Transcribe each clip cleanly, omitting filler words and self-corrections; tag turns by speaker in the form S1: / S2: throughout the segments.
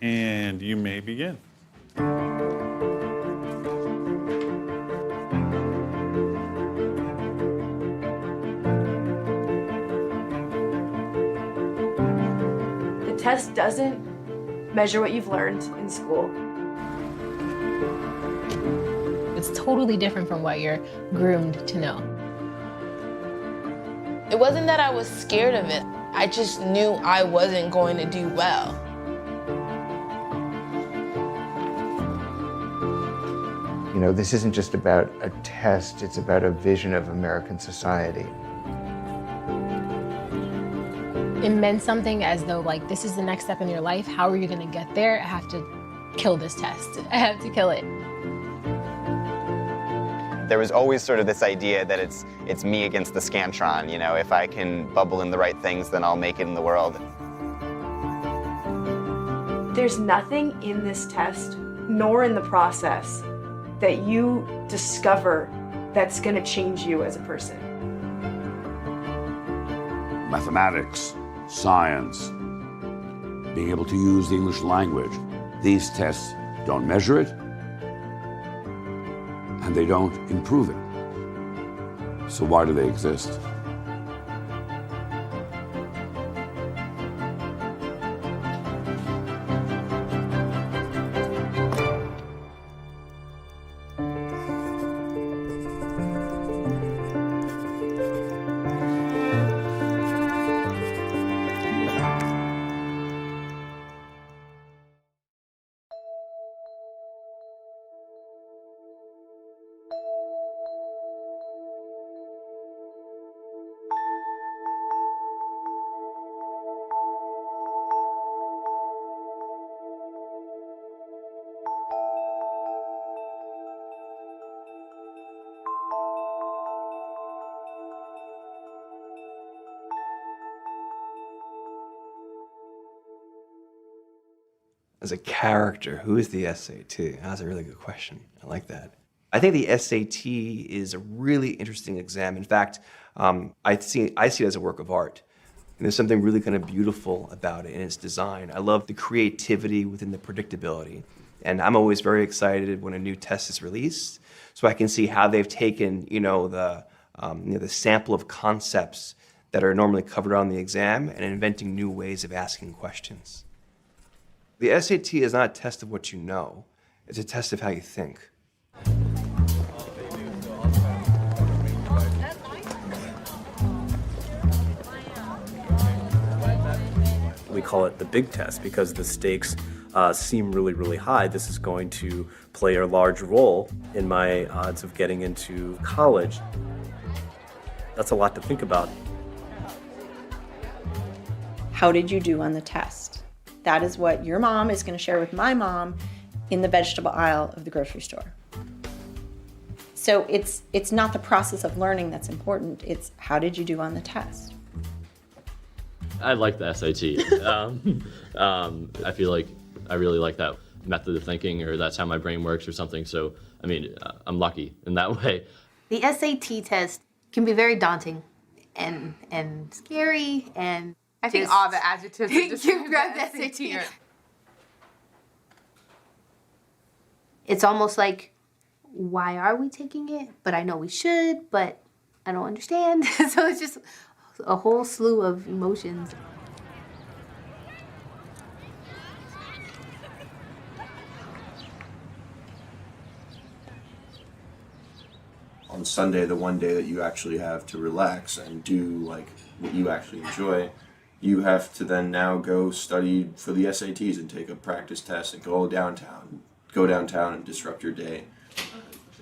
S1: And you may begin.
S2: The test doesn't measure what you've learned in school.
S3: It's totally different from what you're groomed to know.
S4: It wasn't that I was scared of it. I just knew I wasn't going to do well.
S5: You know, this isn't just about a test, it's about a vision of American society.
S3: It meant something as though, like, this is the next step in your life. How are you gonna get there? I have to kill this test. I have to kill it.
S6: There was always sort of this idea that it's me against the Scantron, you know, if I can bubble in the right things, then I'll make it in the world.
S2: There's nothing in this test, nor in the process, that you discover that's gonna change you as a person.
S7: Mathematics, science, being able to use the English language. These tests don't measure it, and they don't improve it. So why do they exist?
S8: As a character, who is the SAT? That's a really good question. I like that. I think the SAT is a really interesting exam. In fact, I see it as a work of art. And there's something really kind of beautiful about it in its design. I love the creativity within the predictability. And I'm always very excited when a new test is released, so I can see how they've taken, the sample of concepts that are normally covered on the exam and inventing new ways of asking questions. The SAT is not a test of what you know, it's a test of how you think.
S9: We call it the big test because the stakes seem really, really high. This is going to play a large role in my odds of getting into college. That's a lot to think about.
S10: How did you do on the test? That is what your mom is going to share with my mom in the vegetable aisle of the grocery store. So it's not the process of learning that's important, it's how did you do on the test?
S11: I like the SAT. I feel like I really like that method of thinking, or that's how my brain works or something. So, I mean, I'm lucky in that way.
S12: The SAT test can be very daunting and scary, and
S13: I think all the adjectives are just
S12: you grab the SAT. It's almost like, why are we taking it? But I know we should, but I don't understand. So it's just a whole slew of emotions.
S14: On Sunday, the one day that you actually have to relax and do like what you actually enjoy, you have to then now go study for the SATs and take a practice test and go downtown and disrupt your day.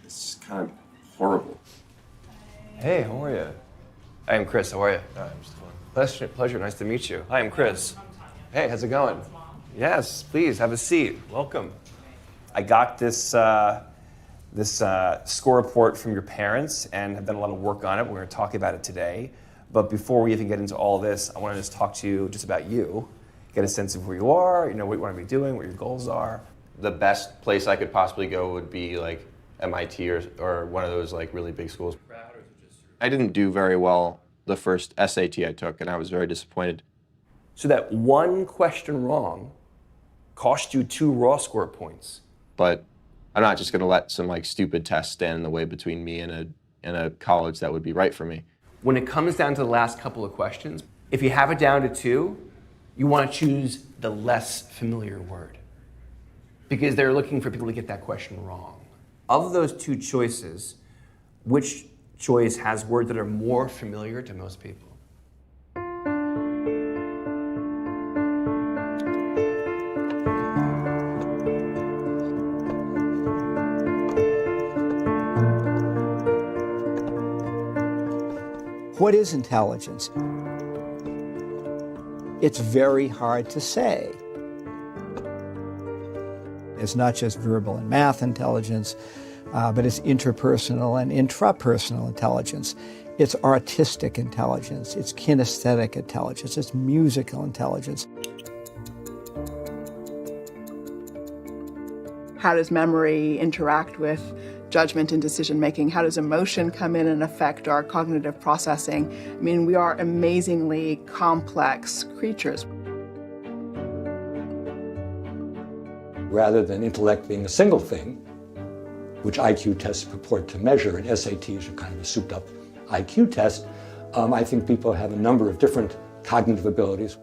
S14: It's kind of horrible.
S8: Hey, how are you? Hi, I'm Chris. How are you? Pleasure. Nice to meet you. Hi, I'm Chris. Hey, how's it going? Yes, please have a seat. Welcome. I got this score report from your parents and have done a lot of work on it. We're going to talk about it today. But before we even get into all this, I want to just talk to you just about you, get a sense of who you are, what you want to be doing, what your goals are.
S15: The best place I could possibly go would be like MIT or one of those like really big schools. I didn't do very well the first SAT I took, and I was very disappointed.
S8: So that one question wrong
S1: cost you 2 raw score points.
S15: But I'm not just going to let some like stupid tests stand in the way between me and a college that would be right for me.
S1: When it comes down to the last couple of questions, if you have it down to 2, you want to choose the less familiar word, because they're looking for people to get that question wrong. Of those 2 choices, which choice has words that are more familiar to most people?
S16: What is intelligence? It's very hard to say. It's not just verbal and math intelligence, but it's interpersonal and intrapersonal intelligence. It's artistic intelligence. It's kinesthetic intelligence. It's musical intelligence.
S17: How does memory interact with judgment and decision making? How does emotion come in and affect our cognitive processing? I mean, we are amazingly complex creatures.
S18: Rather than intellect being a single thing, which IQ tests purport to measure, and SATs are kind of a souped up IQ test, I think people have a number of different cognitive abilities.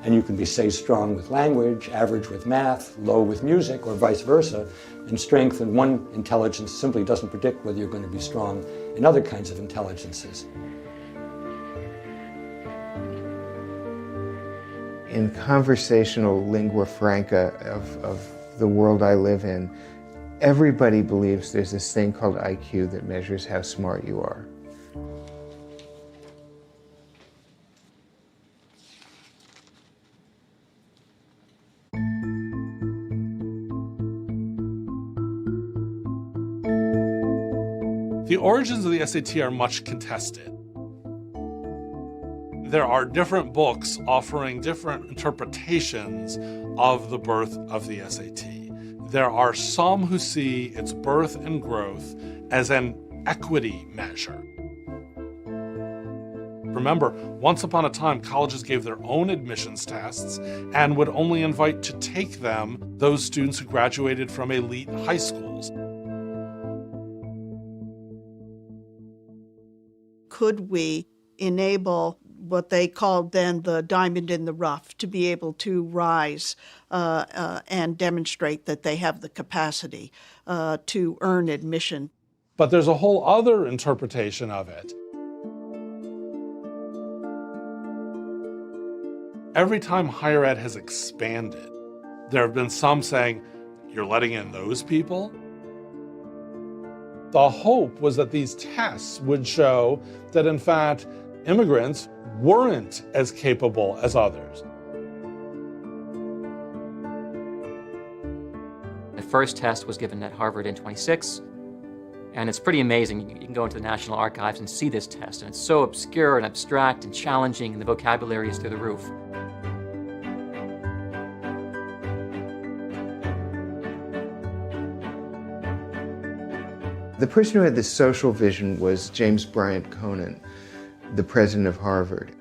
S18: And you can be, say, strong with language, average with math, low with music, or vice versa. And strength in one intelligence simply doesn't predict whether you're going to be strong in other kinds of intelligences.
S5: In conversational lingua franca of the world I live in, everybody believes there's this thing called IQ that measures how smart you are.
S19: The origins of the SAT are much contested. There are different books offering different interpretations of the birth of the SAT. There are some who see its birth and growth as an equity measure. Remember, once upon a time, colleges gave their own admissions tests and would only invite to take them those students who graduated from elite high schools.
S20: Could we enable what they called then the diamond in the rough to be able to rise and demonstrate that they have the capacity to earn admission?
S19: But there's a whole other interpretation of it. Every time higher ed has expanded, there have been some saying, you're letting in those people? The hope was that these tests would show that, in fact, immigrants weren't as capable as others.
S21: The first test was given at Harvard in '26, and it's pretty amazing. You can go into the National Archives and see this test, and it's so obscure and abstract and challenging, and the vocabulary is through the roof.
S5: The person who had the social vision was James Bryant Conant, the president of Harvard.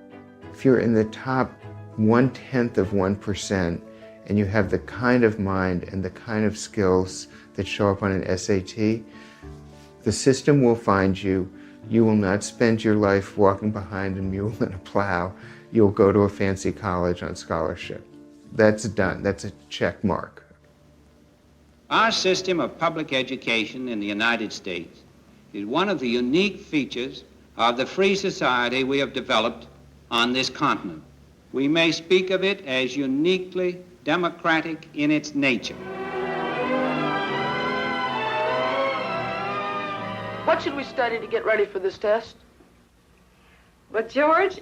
S5: If you're in the top 1/10 of 1% and you have the kind of mind and the kind of skills that show up on an SAT, the system will find you. You will not spend your life walking behind a mule and a plow. You'll go to a fancy college on scholarship. That's done. That's a check mark.
S22: Our system of public education in the United States is one of the unique features of the free society we have developed on this continent. We may speak of it as uniquely democratic in its nature.
S23: What should we study to get ready for this test?
S24: Well, George,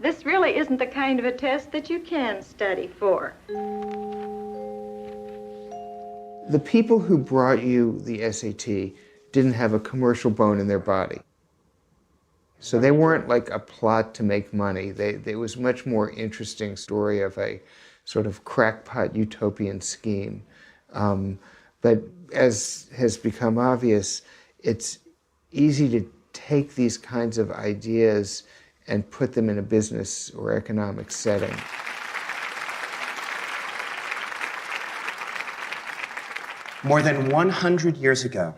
S24: this really isn't the kind of a test that you can study for.
S5: The people who brought you the SAT didn't have a commercial bone in their body. So they weren't like a plot to make money. It was a much more interesting story of a sort of crackpot utopian scheme. But as has become obvious, it's easy to take these kinds of ideas and put them in a business or economic setting.
S2: More than 100 years ago,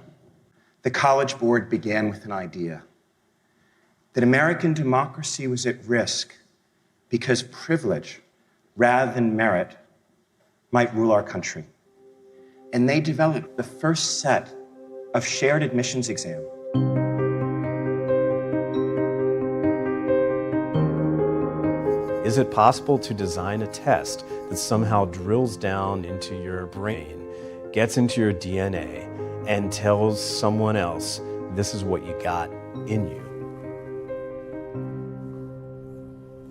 S2: the College Board began with an idea that American democracy was at risk because privilege, rather than merit, might rule our country. And they developed the first set of shared admissions exams.
S3: Is it possible to design a test that somehow drills down into your brain, gets into your DNA, and tells someone else, this is what you got in you?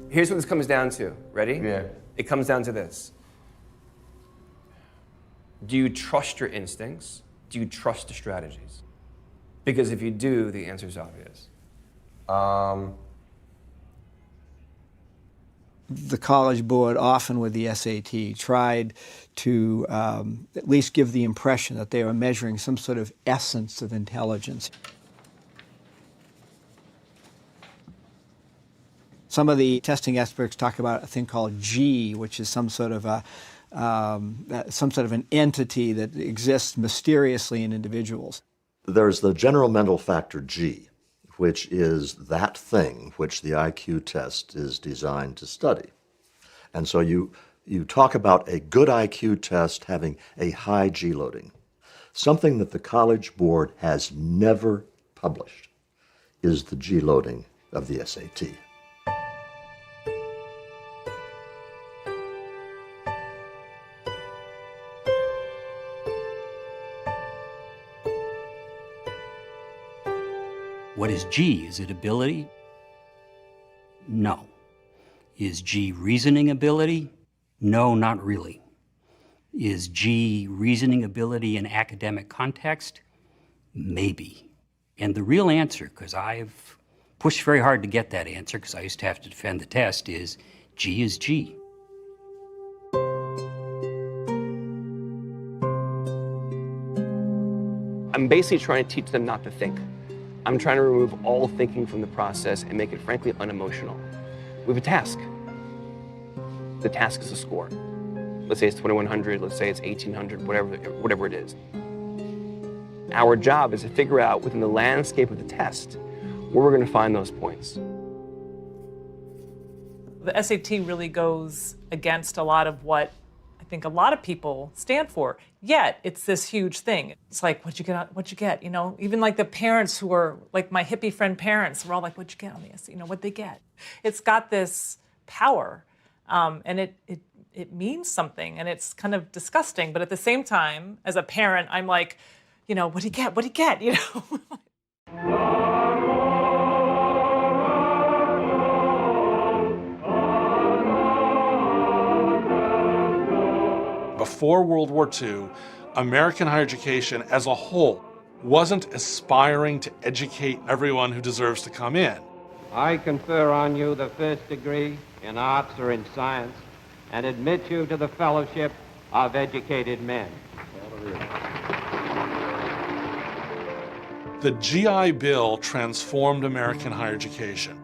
S1: Here's what this comes down to. Ready?
S15: Yeah.
S1: It comes down to this. Do you trust your instincts? Do you trust the strategies? Because if you do, the answer is obvious.
S16: The College Board, often with the SAT, tried to at least give the impression that they were measuring some sort of essence of intelligence. Some of the testing experts talk about a thing called G, which is some sort of an entity that exists mysteriously in individuals.
S4: There's the general mental factor G, which is that thing which the IQ test is designed to study. And so you talk about a good IQ test having a high G loading. Something that the College Board has never published is the G loading of the SAT.
S6: What is G? Is it ability? No. Is G reasoning ability? No, not really. Is G reasoning ability in academic context? Maybe. And the real answer, because I've pushed very hard to get that answer, because I used to have to defend the test, is G is G.
S1: I'm basically trying to teach them not to think. I'm trying to remove all thinking from the process and make it, frankly, unemotional. We have a task. The task is a score. Let's say it's 2100, let's say it's 1800, whatever it is. Our job is to figure out within the landscape of the test where we're going to find those points.
S25: The SAT really goes against a lot of what I think a lot of people stand for. Yet it's this huge thing. It's like, what'd you get? What'd you get? You know, even like the parents who are like my hippie friend parents were all like, what'd you get on the SAT? You know, what'd they get? It's got this power, and it means something, and it's kind of disgusting. But at the same time, as a parent, I'm like, you know, what'd he get? What'd he get? You know.
S19: Before World War II, American higher education as a whole wasn't aspiring to educate everyone who deserves to come in.
S22: I confer on you the first degree in arts or in science and admit you to the fellowship of educated men.
S19: The GI Bill transformed American higher education.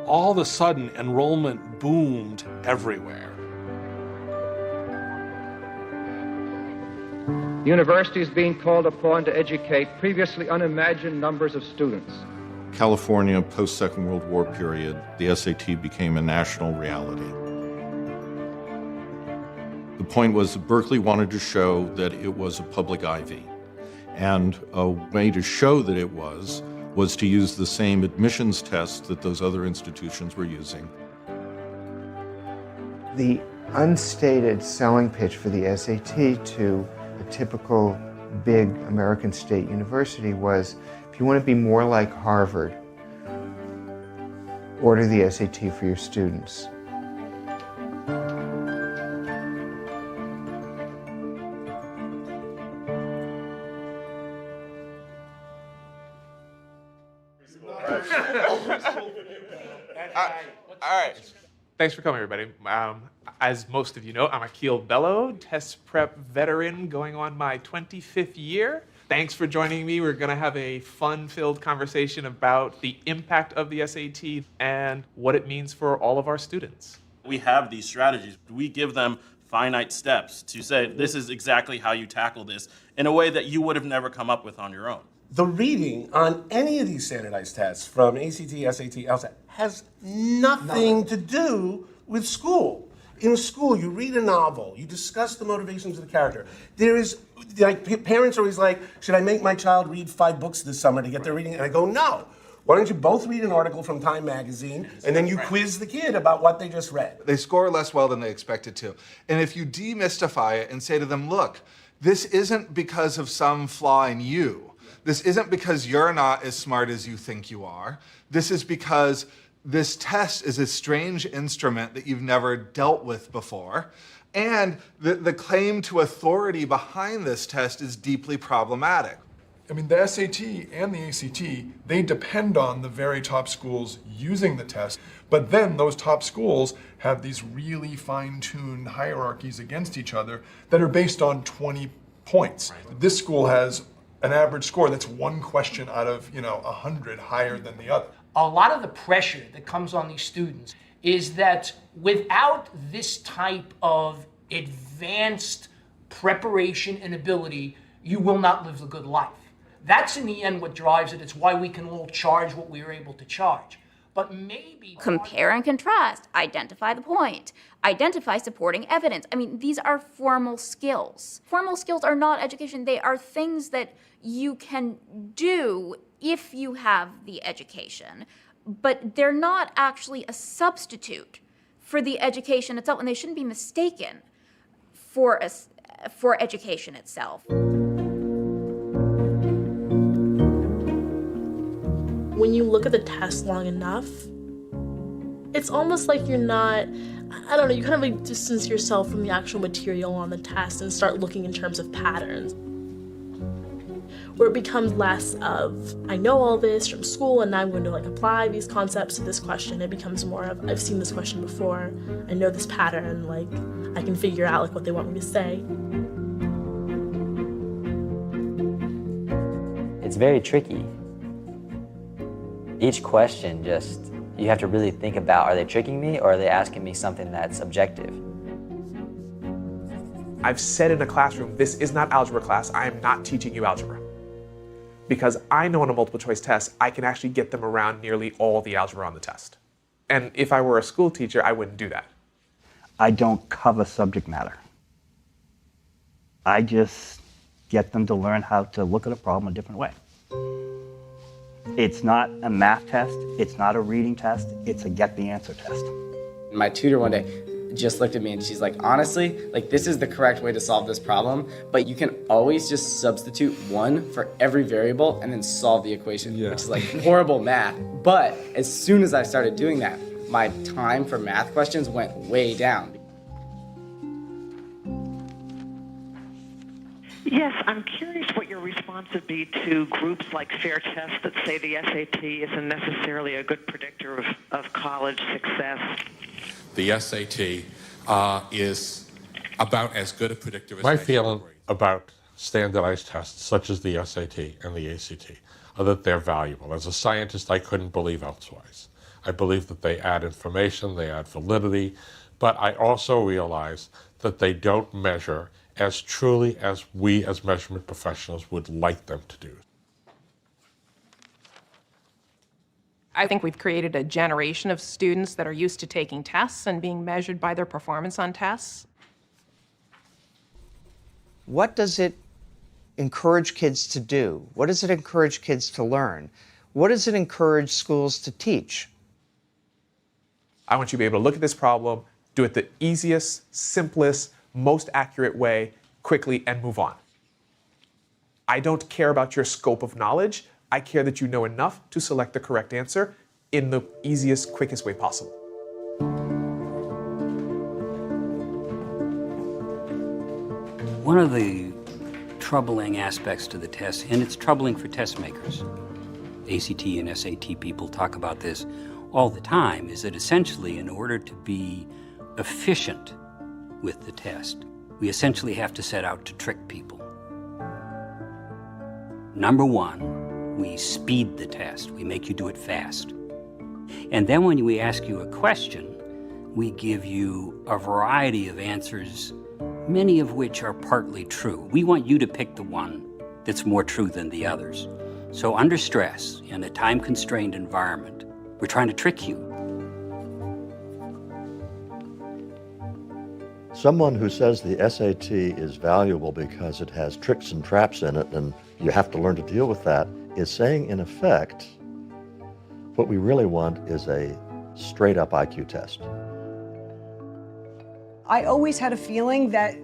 S19: All of a sudden, enrollment boomed everywhere.
S26: The university is being called upon to educate previously unimagined numbers of students.
S27: California, post-Second World War period, the SAT became a national reality. The point was that Berkeley wanted to show that it was a public Ivy. And a way to show that it was to use the same admissions test that those other institutions were using.
S5: The unstated selling pitch for the SAT to a typical big American state university was, if you want to be more like Harvard, order the SAT for your students.
S28: All right. Thanks for coming, everybody. As most of you know, I'm Akil Bello, test prep veteran going on my 25th year. Thanks for joining me. We're going to have a fun-filled conversation about the impact of the SAT and what it means for all of our students.
S29: We have these strategies. We give them
S7: finite steps to say this is exactly how you tackle this in a way that you would have never come up with on your own.
S8: The reading on any of these standardized tests, from ACT, SAT, LSAT, has nothing to do with school. In school, you read a novel, you discuss the motivations of the character. There is, like, parents are always like, should I make my child read 5 books this summer to get their reading? And I go, no. Why don't you both read an article from Time magazine, and then you quiz the kid about what they just read?
S9: They score less well than they expected to. And if you demystify it and say to them, look, this isn't because of some flaw in you. This isn't because you're not as smart as you think you are. This is because this test is a strange instrument that you've never dealt with before. And the claim to authority behind this test is deeply problematic.
S10: I mean, the SAT and the ACT, they depend on the very top schools using the test, but then those top schools have these really fine-tuned hierarchies against each other that are based on 20 points. Right. This school has an average score that's 1 question out of, 100 higher than the other.
S11: A lot of the pressure that comes on these students is that without this type of advanced preparation and ability, you will not live a good life. That's in the end what drives it. It's why we can all charge what we are able to charge. But maybe...
S12: Compare and contrast, identify the point, identify supporting evidence. I mean, these are formal skills. Formal skills are not education. They are things that you can do if you have the education, but they're not actually a substitute for the education itself, and they shouldn't be mistaken for education itself.
S13: When you look at the test long enough, it's almost like you're not, I don't know, you kind of like distance yourself from the actual material on the test and start looking in terms of patterns. Where it becomes less of, I know all this from school and now I'm going to apply these concepts to this question. It becomes more of, I've seen this question before, I know this pattern, I can figure out what they want me to say.
S14: It's very tricky. Each question you have to really think about, are they tricking me or are they asking me something that's objective?
S28: I've said in a classroom, this is not algebra class, I am not teaching you algebra. Because I know on a multiple choice test, I can actually get them around nearly all the algebra on the test. And if I were a school teacher, I wouldn't do that.
S29: I don't cover subject matter. I just get them to learn how to look at a problem a different way. It's not a math test, it's not a reading test, it's a get the answer test.
S30: My tutor one day just looked at me and she's like, honestly, this is the correct way to solve this problem, but you can always just substitute 1 for every variable and then solve the equation, which is horrible math. But as soon as I started doing that, my time for math questions went way down.
S31: Yes, I'm curious what your response would be to groups like Fair Test that say the SAT isn't necessarily a good predictor of college success.
S32: The SAT is about as good a predictor as
S19: my feeling about standardized tests such as the SAT and the ACT are that they're valuable. As a scientist, I couldn't believe elsewise. I believe that they add information, they add validity, but I also realize that they don't measure as truly as we as measurement professionals would like them to do.
S33: I think we've created a generation of students that are used to taking tests and being measured by their performance on tests.
S34: What does it encourage kids to do? What does it encourage kids to learn? What does it encourage schools to teach?
S28: I want you to be able to look at this problem, do it the easiest, simplest, most accurate way, quickly, and move on. I don't care about your scope of knowledge. I care that you know enough to select the correct answer in the easiest, quickest way possible.
S6: One of the troubling aspects to the test, and it's troubling for test makers, ACT and SAT people talk about this all the time, is that essentially in order to be efficient with the test, we essentially have to set out to trick people. Number one, we speed the test. We make you do it fast. And then when we ask you a question, we give you a variety of answers many of which are partly true. We want you to pick the one that's more true than the others. So under stress, in a time-constrained environment, we're trying to trick you.
S1: Someone who says the SAT is valuable because it has tricks and traps in it and you have to learn to deal with that is saying, in effect, what we really want is a straight-up IQ test.
S2: I always had a feeling that,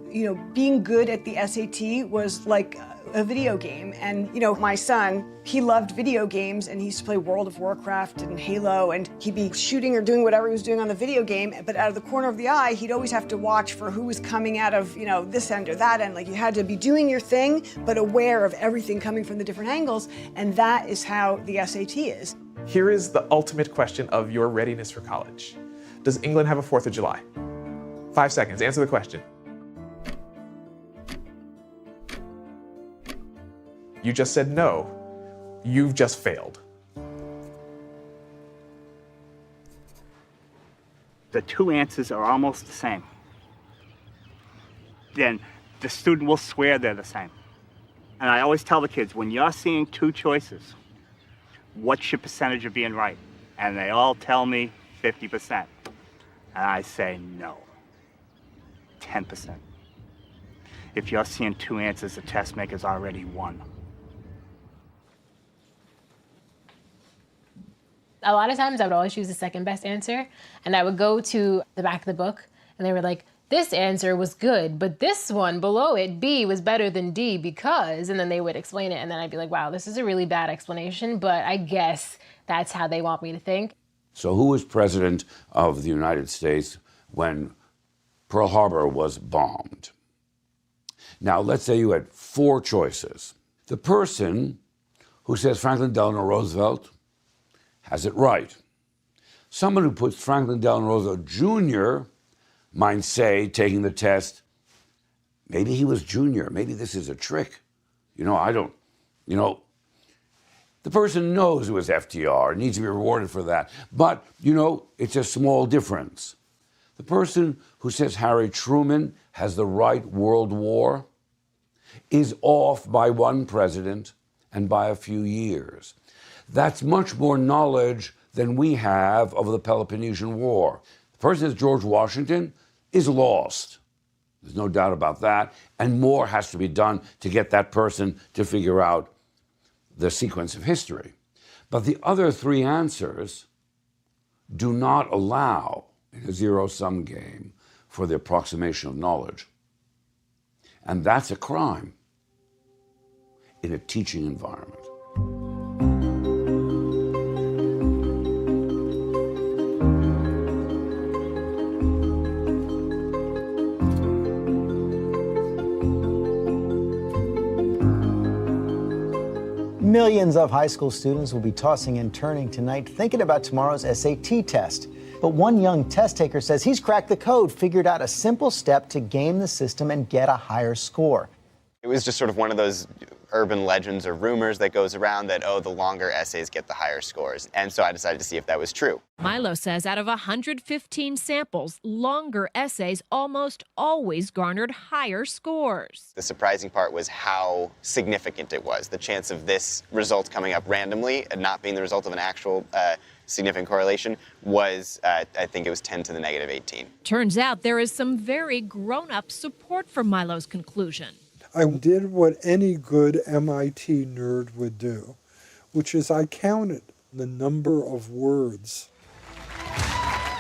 S2: being good at the SAT was like a video game. And, my son, he loved video games and he used to play World of Warcraft and Halo, and he'd be shooting or doing whatever he was doing on the video game, but out of the corner of the eye, he'd always have to watch for who was coming out of, this end or that end. Like, you had to be doing your thing, but aware of everything coming from the different angles, and that is how the SAT is.
S28: Here is the ultimate question of your readiness for college. Does England have a 4th of July? 5 seconds, answer the question. You just said no. You've just failed.
S29: The two answers are almost the same. Then the student will swear they're the same. And I always tell the kids, when you're seeing two choices, what's your percentage of being right? And they all tell me 50%. And I say no, 10%. If you're seeing two answers, the test maker's already won.
S3: A lot of times I would always choose the second best answer, and I would go to the back of the book and they were like, this answer was good, but this one below it, B, was better than D because, and then they would explain it, and then I'd be like, wow, this is a really bad explanation, but I guess that's how they want me to think.
S4: So who was president of the United States when Pearl Harbor was bombed? Now, let's say you had four choices. The person who says Franklin Delano Roosevelt has it right. Someone who puts Franklin Delano Roosevelt Jr. might say, taking the test, maybe he was junior, maybe this is a trick. The person knows it was FDR, needs to be rewarded for that. But, it's a small difference. The person who says Harry Truman has the right World War is off by one president and by a few years. That's much more knowledge than we have of the Peloponnesian War. The person who says George Washington is lost. There's no doubt about that. And more has to be done to get that person to figure out the sequence of history. But the other three answers do not allow in a zero-sum game for the approximation of knowledge. And that's a crime in a teaching environment.
S15: Millions of high school students will be tossing and turning tonight thinking about tomorrow's SAT test. But one young test taker says he's cracked the code, figured out a simple step to game the system and get a higher score.
S16: It was just sort of one of those urban legends or rumors that goes around that, the longer essays get the higher scores. And so I decided to see if that was true.
S17: Milo says out of 115 samples, longer essays almost always garnered higher scores.
S16: The surprising part was how significant it was. The chance of this result coming up randomly and not being the result of an actual significant correlation was, I think it was 10 to the negative 18.
S17: Turns out there is some very grown-up support for Milo's conclusion.
S18: I did what any good MIT nerd would do, which is I counted the number of words.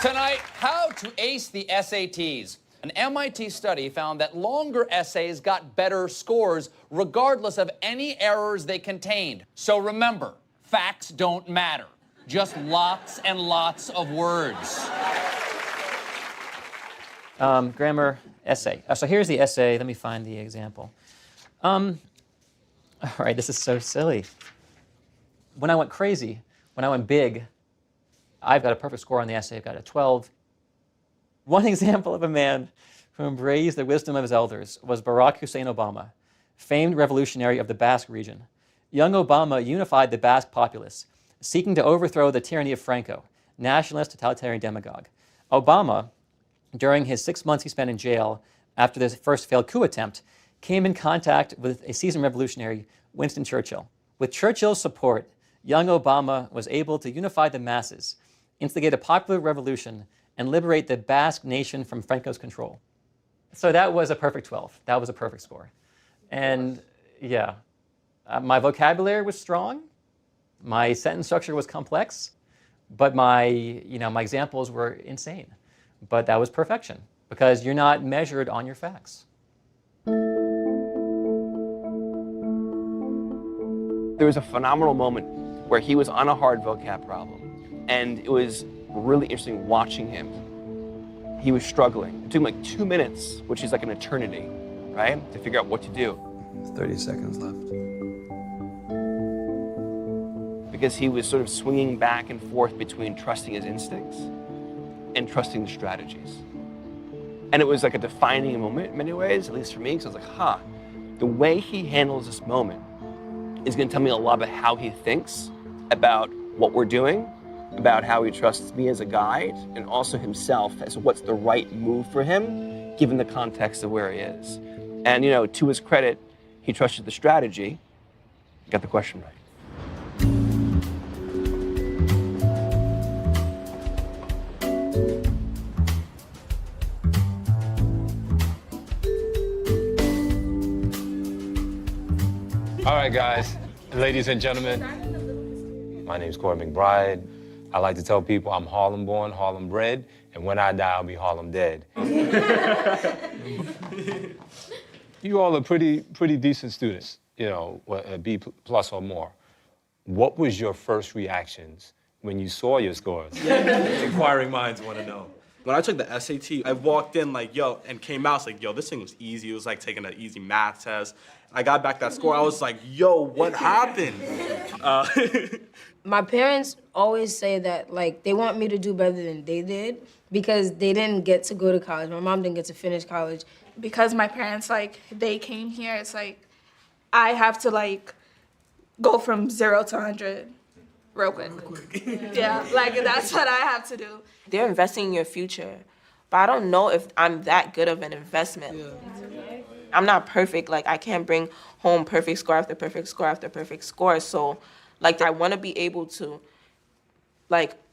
S20: Tonight, how to ace the SATs. An MIT study found that longer essays got better scores regardless of any errors they contained. So remember, facts don't matter. Just lots and lots of words.
S21: Grammar, essay. So here's the essay. Let me find the example. All right, this is so silly. When I went crazy, when I went big, I've got a perfect score on the essay. I've got a 12. One example of a man who embraced the wisdom of his elders was Barack Hussein Obama, famed revolutionary of the Basque region. Young Obama unified the Basque populace, seeking to overthrow the tyranny of Franco, nationalist totalitarian demagogue. Obama, during his 6 months he spent in jail, after this first failed coup attempt, came in contact with a seasoned revolutionary, Winston Churchill. With Churchill's support, young Obama was able to unify the masses, instigate a popular revolution, and liberate the Basque nation from Franco's control. So that was a perfect 12. That was a perfect score. And yeah, my vocabulary was strong, my sentence structure was complex, but my examples were insane. But that was perfection, because you're not measured on your facts.
S5: There was a phenomenal moment where he was on a hard vocab problem, and it was really interesting watching him. He was struggling. It took him like 2 minutes, which is like an eternity, right, to figure out what to do.
S7: 30 seconds left.
S5: Because he was sort of swinging back and forth between trusting his instincts and trusting the strategies. And it was like a defining moment in many ways, at least for me, because I was like, the way he handles this moment is going to tell me a lot about how he thinks about what we're doing, about how he trusts me as a guide, and also himself as what's the right move for him, given the context of where he is. And, to his credit, he trusted the strategy, got the question right.
S8: All right, guys, ladies and gentlemen, my name is Corey McBride. I like to tell people I'm Harlem born, Harlem bred, and when I die, I'll be Harlem dead. You all are pretty decent students, a B plus or more. What was your first reactions when you saw your scores?
S9: Inquiring minds want to know. When I took the SAT, I walked in like, and came out, like, this thing was easy. It was like taking an easy math test. I got back that score, I was like, what happened?
S10: My parents always say that, like, they want me to do better than they did because they didn't get to go to college. My mom didn't get to finish college.
S11: Because my parents, they came here, it's like, I have to, go from 0 to 100 real quick. Yeah, that's what I have to do.
S12: They're investing in your future, but I don't know if I'm that good of an investment. Yeah. I'm not perfect. I can't bring home perfect score after perfect score after perfect score. So, I want to be able to,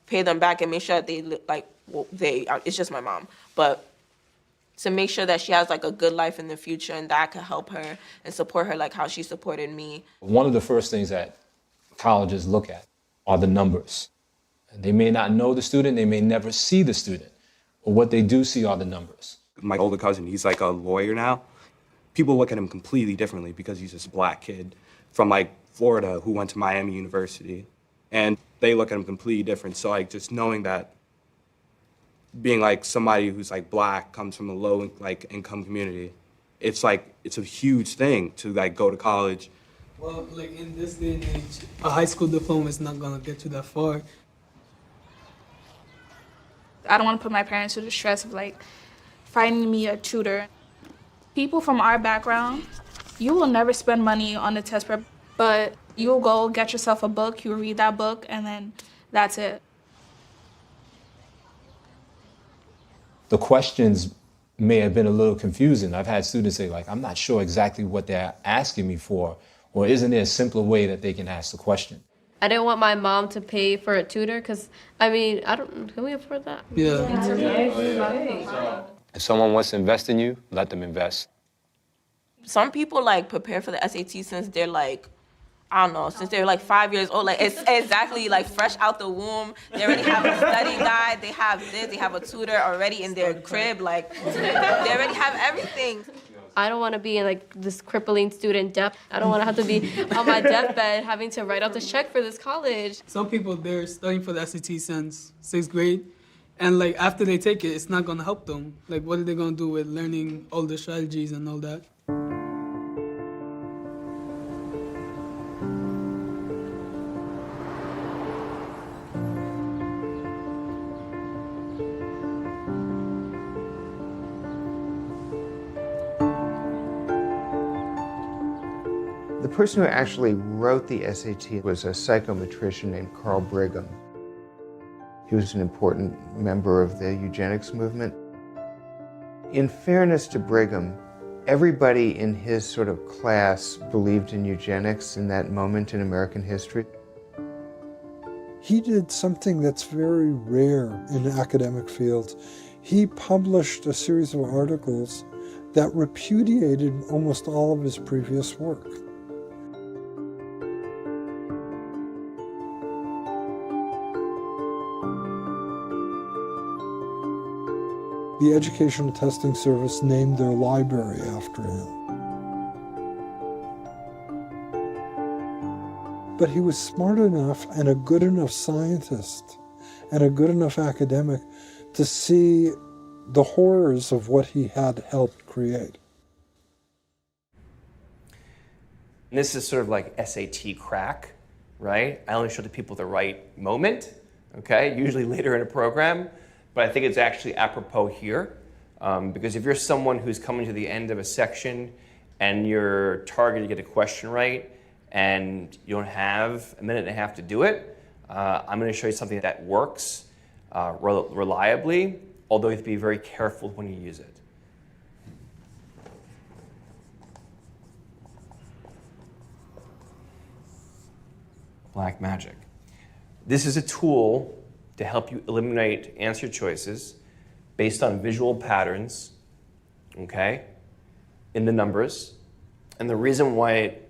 S12: pay them back and make sure that it's just my mom, but to make sure that she has, a good life in the future and that I can help her and support her how she supported me.
S8: One of the first things that colleges look at are the numbers. They may not know the student, they may never see the student, but what they do see are the numbers.
S9: My older cousin, he's a lawyer now. People look at him completely differently because he's this black kid from Florida who went to Miami University, and they look at him completely different. So just knowing that being somebody who's black, comes from a low income community, it's a huge thing to go to college.
S13: Well, in this day and age, a high school diploma is not gonna get you that far.
S11: I don't want to put my parents through the stress of finding me a tutor. People from our background, you will never spend money on the test prep, but you'll go get yourself a book, you read that book, and then that's it.
S8: The questions may have been a little confusing. I've had students say, I'm not sure exactly what they're asking me for, or isn't there a simpler way that they can ask the question?
S22: I didn't want my mom to pay for a tutor because, can we afford that?
S8: Yeah. If someone wants to invest in you, let them invest.
S12: Some people prepare for the SAT since they're since they're 5 years old. It's exactly fresh out the womb. They already have a study guide. They have this. They have a tutor already in their crib. They already have everything.
S22: I don't want to be in this crippling student debt. I don't want to have to be on my deathbed having to write out this check for this college.
S13: Some people, they're studying for the SAT since 6th grade. And after they take it, it's not going to help them. What are they going to do with learning all the strategies and all that?
S34: The person who actually wrote the SAT was a psychometrician named Carl Brigham. He was an important member of the eugenics movement. In fairness to Brigham, everybody in his sort of class believed in eugenics in that moment in American history.
S18: He did something that's very rare in academic fields. He published a series of articles that repudiated almost all of his previous work. The Educational Testing Service named their library after him. But he was smart enough and a good enough scientist and a good enough academic to see the horrors of what he had helped create.
S5: And this is sort of like SAT crack, right? I only show the people the right moment, okay? Usually later in a program, but I think it's actually apropos here. Because if you're someone who's coming to the end of a section and you're targeted to get a question right, and you don't have a minute and a half to do it, I'm going to show you something that works reliably, although you have to be very careful when you use it. Black magic. This is a tool to help you eliminate answer choices based on visual patterns, okay, in the numbers. And the reason why it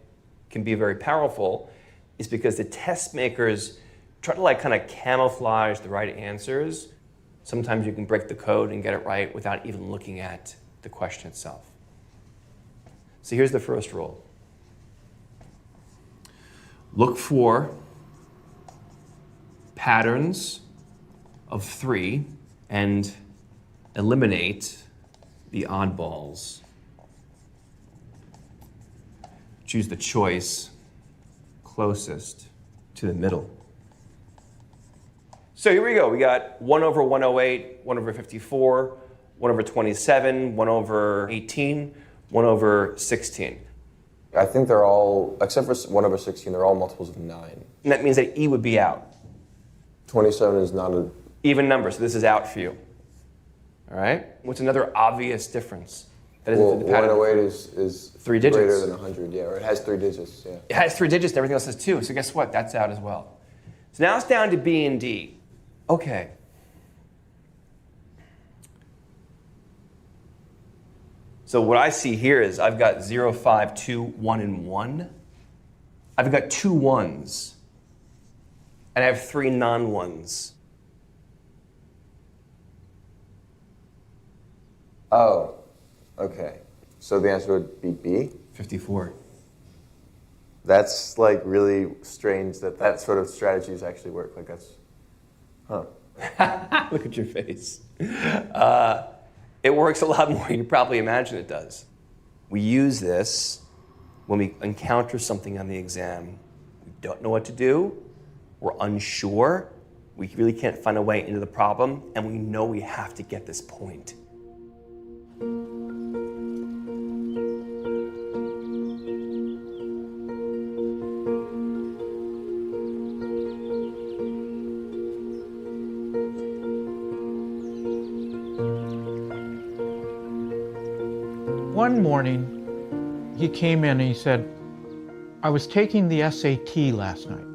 S5: can be very powerful is because the test makers try to kind of camouflage the right answers. Sometimes you can break the code and get it right without even looking at the question itself. So here's the first rule. Look for patterns of 3 and eliminate the oddballs. Choose the choice closest to the middle. So here we go. We got 1 over 108, 1 over 54, 1 over 27, 1 over 18, 1 over 16.
S1: I think they're all, except for 1 over 16, they're all multiples of 9.
S5: And that means that E would be out.
S1: 27 is not an
S5: even number, so this is out for you. All right? What's another obvious difference? That
S1: well,
S5: the pattern
S1: 108 is
S5: 3 digits.
S1: Greater than 100, yeah, or it has 3 digits, yeah.
S5: It has 3 digits, and everything else has 2, so guess what? That's out as well. So now it's down to B and D. Okay. So what I see here is I've got 0, 5, 2, 1, and 1. I've got 2 1s. And I have 3 non-1s.
S1: Oh, okay. So the answer would be B?
S5: 54.
S1: That's like really strange that sort of strategies actually work. Like that's, huh.
S5: Look at your face. It works a lot more than you probably imagine it does. We use this when we encounter something on the exam. We don't know what to do. We're unsure. We really can't find a way into the problem, and we know we have to get this point.
S6: One morning, he came in and he said, I was taking the SAT last night.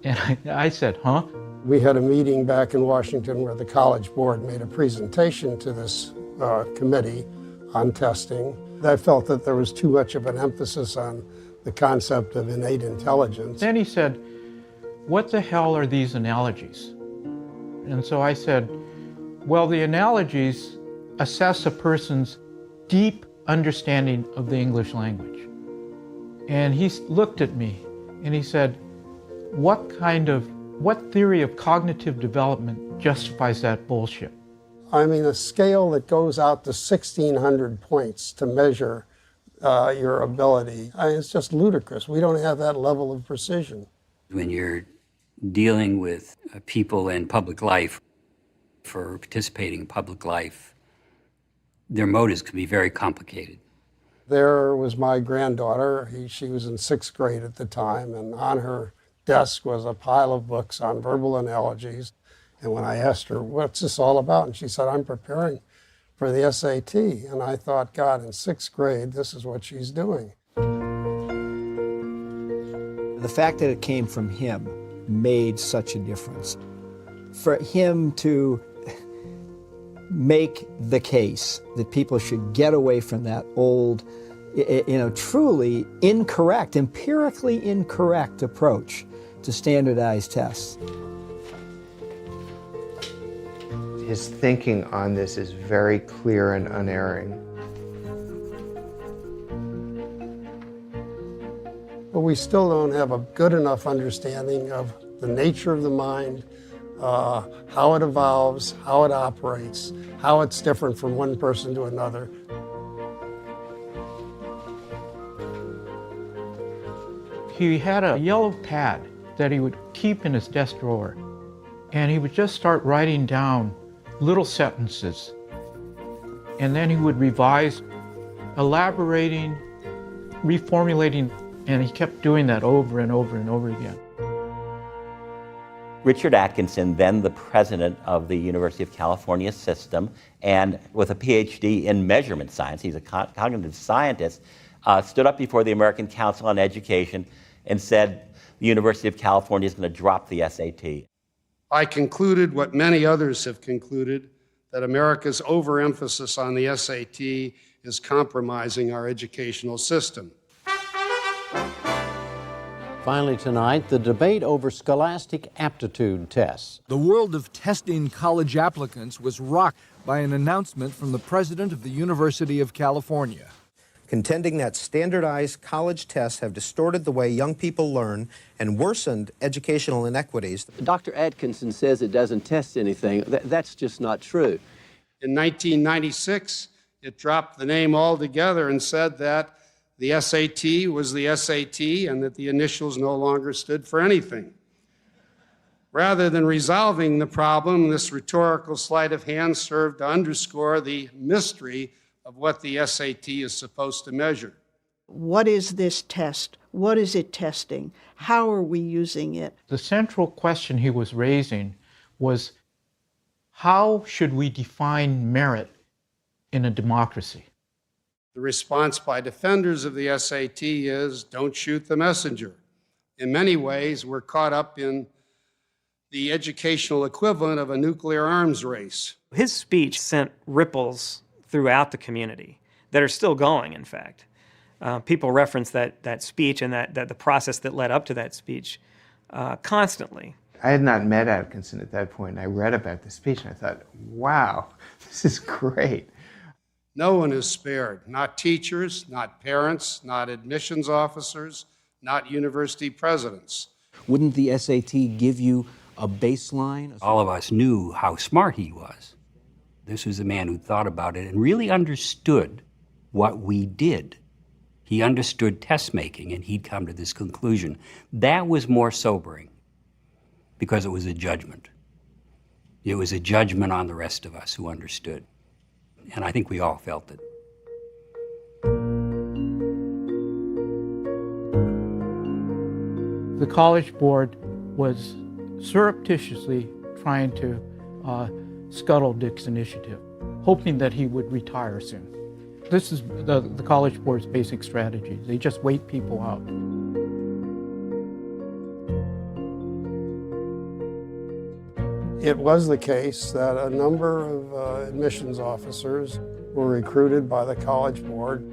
S6: And I said, huh?
S7: We had a meeting back in Washington where the College Board made a presentation to this committee on testing. I felt that there was too much of an emphasis on the concept of innate intelligence.
S6: Then he said, what the hell are these analogies? And so I said, well, the analogies assess a person's deep understanding of the English language. And he looked at me and he said, what theory of cognitive development justifies that bullshit?
S7: I mean, a scale that goes out to 1,600 points to measure your ability, it's just ludicrous. We don't have that level of precision.
S14: When you're dealing with people in public life, for participating in public life, their motives can be very complicated.
S7: There was my granddaughter. She was in 6th grade at the time, and on her desk was a pile of books on verbal analogies. And when I asked her, what's this all about? And she said, I'm preparing for the SAT. And I thought, God, in 6th grade, this is what she's doing.
S2: The fact that it came from him made such a difference. For him to make the case that people should get away from that old, truly incorrect, empirically incorrect approach to standardized tests.
S34: His thinking on this is very clear and unerring.
S7: But we still don't have a good enough understanding of the nature of the mind, how it evolves, how it operates, how it's different from one person to another.
S6: He had a yellow pad that he would keep in his desk drawer, and he would just start writing down little sentences, and then he would revise, elaborating, reformulating, and he kept doing that over and over and over again.
S3: Richard Atkinson, then the president of the University of California system, and with a PhD in measurement science, he's a cognitive scientist, stood up before the American Council on Education and said the University of California is going to drop the SAT.
S7: I concluded what many others have concluded, that America's overemphasis on the SAT is compromising our educational system.
S19: Finally tonight, the debate over scholastic aptitude tests.
S23: The world of testing college applicants was rocked by an announcement from the president of the University of California.
S24: Contending that standardized college tests have distorted the way young people learn and worsened educational inequities.
S25: Dr. Atkinson says it doesn't test anything. That's just not true.
S7: In 1996, it dropped the name altogether and said that the SAT was the SAT and that the initials no longer stood for anything. Rather than resolving the problem, this rhetorical sleight of hand served to underscore the mystery of what the SAT is supposed to measure.
S26: What is this test? What is it testing? How are we using it?
S6: The central question he was raising was, how should we define merit in a democracy?
S7: The response by defenders of the SAT is, don't shoot the messenger. In many ways, we're caught up in the educational equivalent of a nuclear arms race.
S27: His speech sent ripples throughout the community that are still going, in fact. People reference that speech and that the process that led up to that speech constantly.
S34: I had not met Atkinson at that point, and I read about the speech, and I thought, wow, this is great.
S7: No one is spared, not teachers, not parents, not admissions officers, not university presidents.
S19: Wouldn't the SAT give you a baseline?
S14: All of us knew how smart he was. This was a man who thought about it and really understood what we did. He understood test making, and he'd come to this conclusion. That was more sobering because it was a judgment. It was a judgment on the rest of us who understood. And I think we all felt it.
S6: The College Board was surreptitiously trying to scuttle Dick's initiative, hoping that he would retire soon. This is the College Board's basic strategy. They just wait people out.
S7: It was the case that a number of admissions officers were recruited by the College Board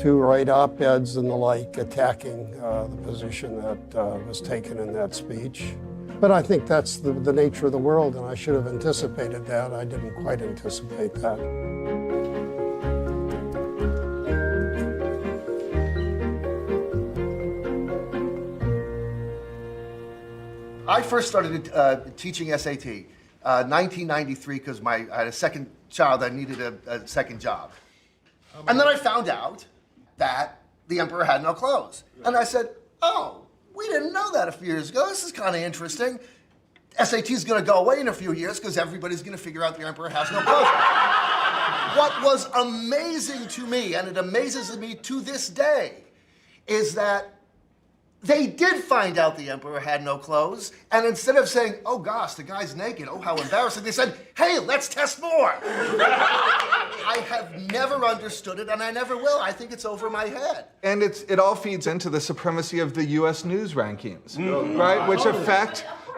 S7: to write op-eds and the like attacking the position that was taken in that speech. But I think that's the nature of the world, and I should have anticipated that. I didn't quite anticipate that.
S28: I first started teaching SAT 1993 because I had a second child. I needed a second job. And then I found out that the emperor had no clothes. And I said, oh, we didn't know that a few years ago. This is kind of interesting. SAT is going to go away in a few years because everybody's going to figure out the emperor has no clothes. What was amazing to me, and it amazes me to this day, is that They did find out the emperor had no clothes, and instead of saying, oh gosh, the guy's naked, oh how embarrassing, they said, hey, let's test more. I have never understood it, and I never will. I think it's over my head.
S4: And it all feeds into the supremacy of the U.S. news rankings, right?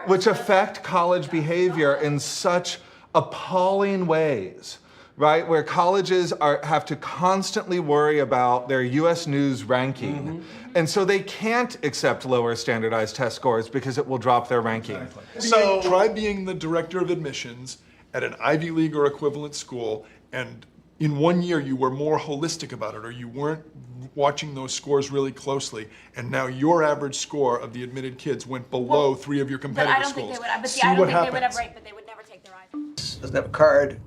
S4: Which affect college behavior in such appalling ways, right? Where colleges have to constantly worry about their U.S. news ranking. And so they can't accept lower standardized test scores because it will drop their ranking.
S9: So try being the director of admissions at an Ivy League or equivalent school, and in 1 year you were more holistic about it, or you weren't watching those scores really closely, and now your average score of the admitted kids went below 3 of your competitive
S10: But I don't
S9: schools.
S10: think they would. But see,
S9: See
S10: I don't
S9: what
S10: think
S9: happens.
S10: they would have right, but they would never take their eyes.
S11: Doesn't have a card,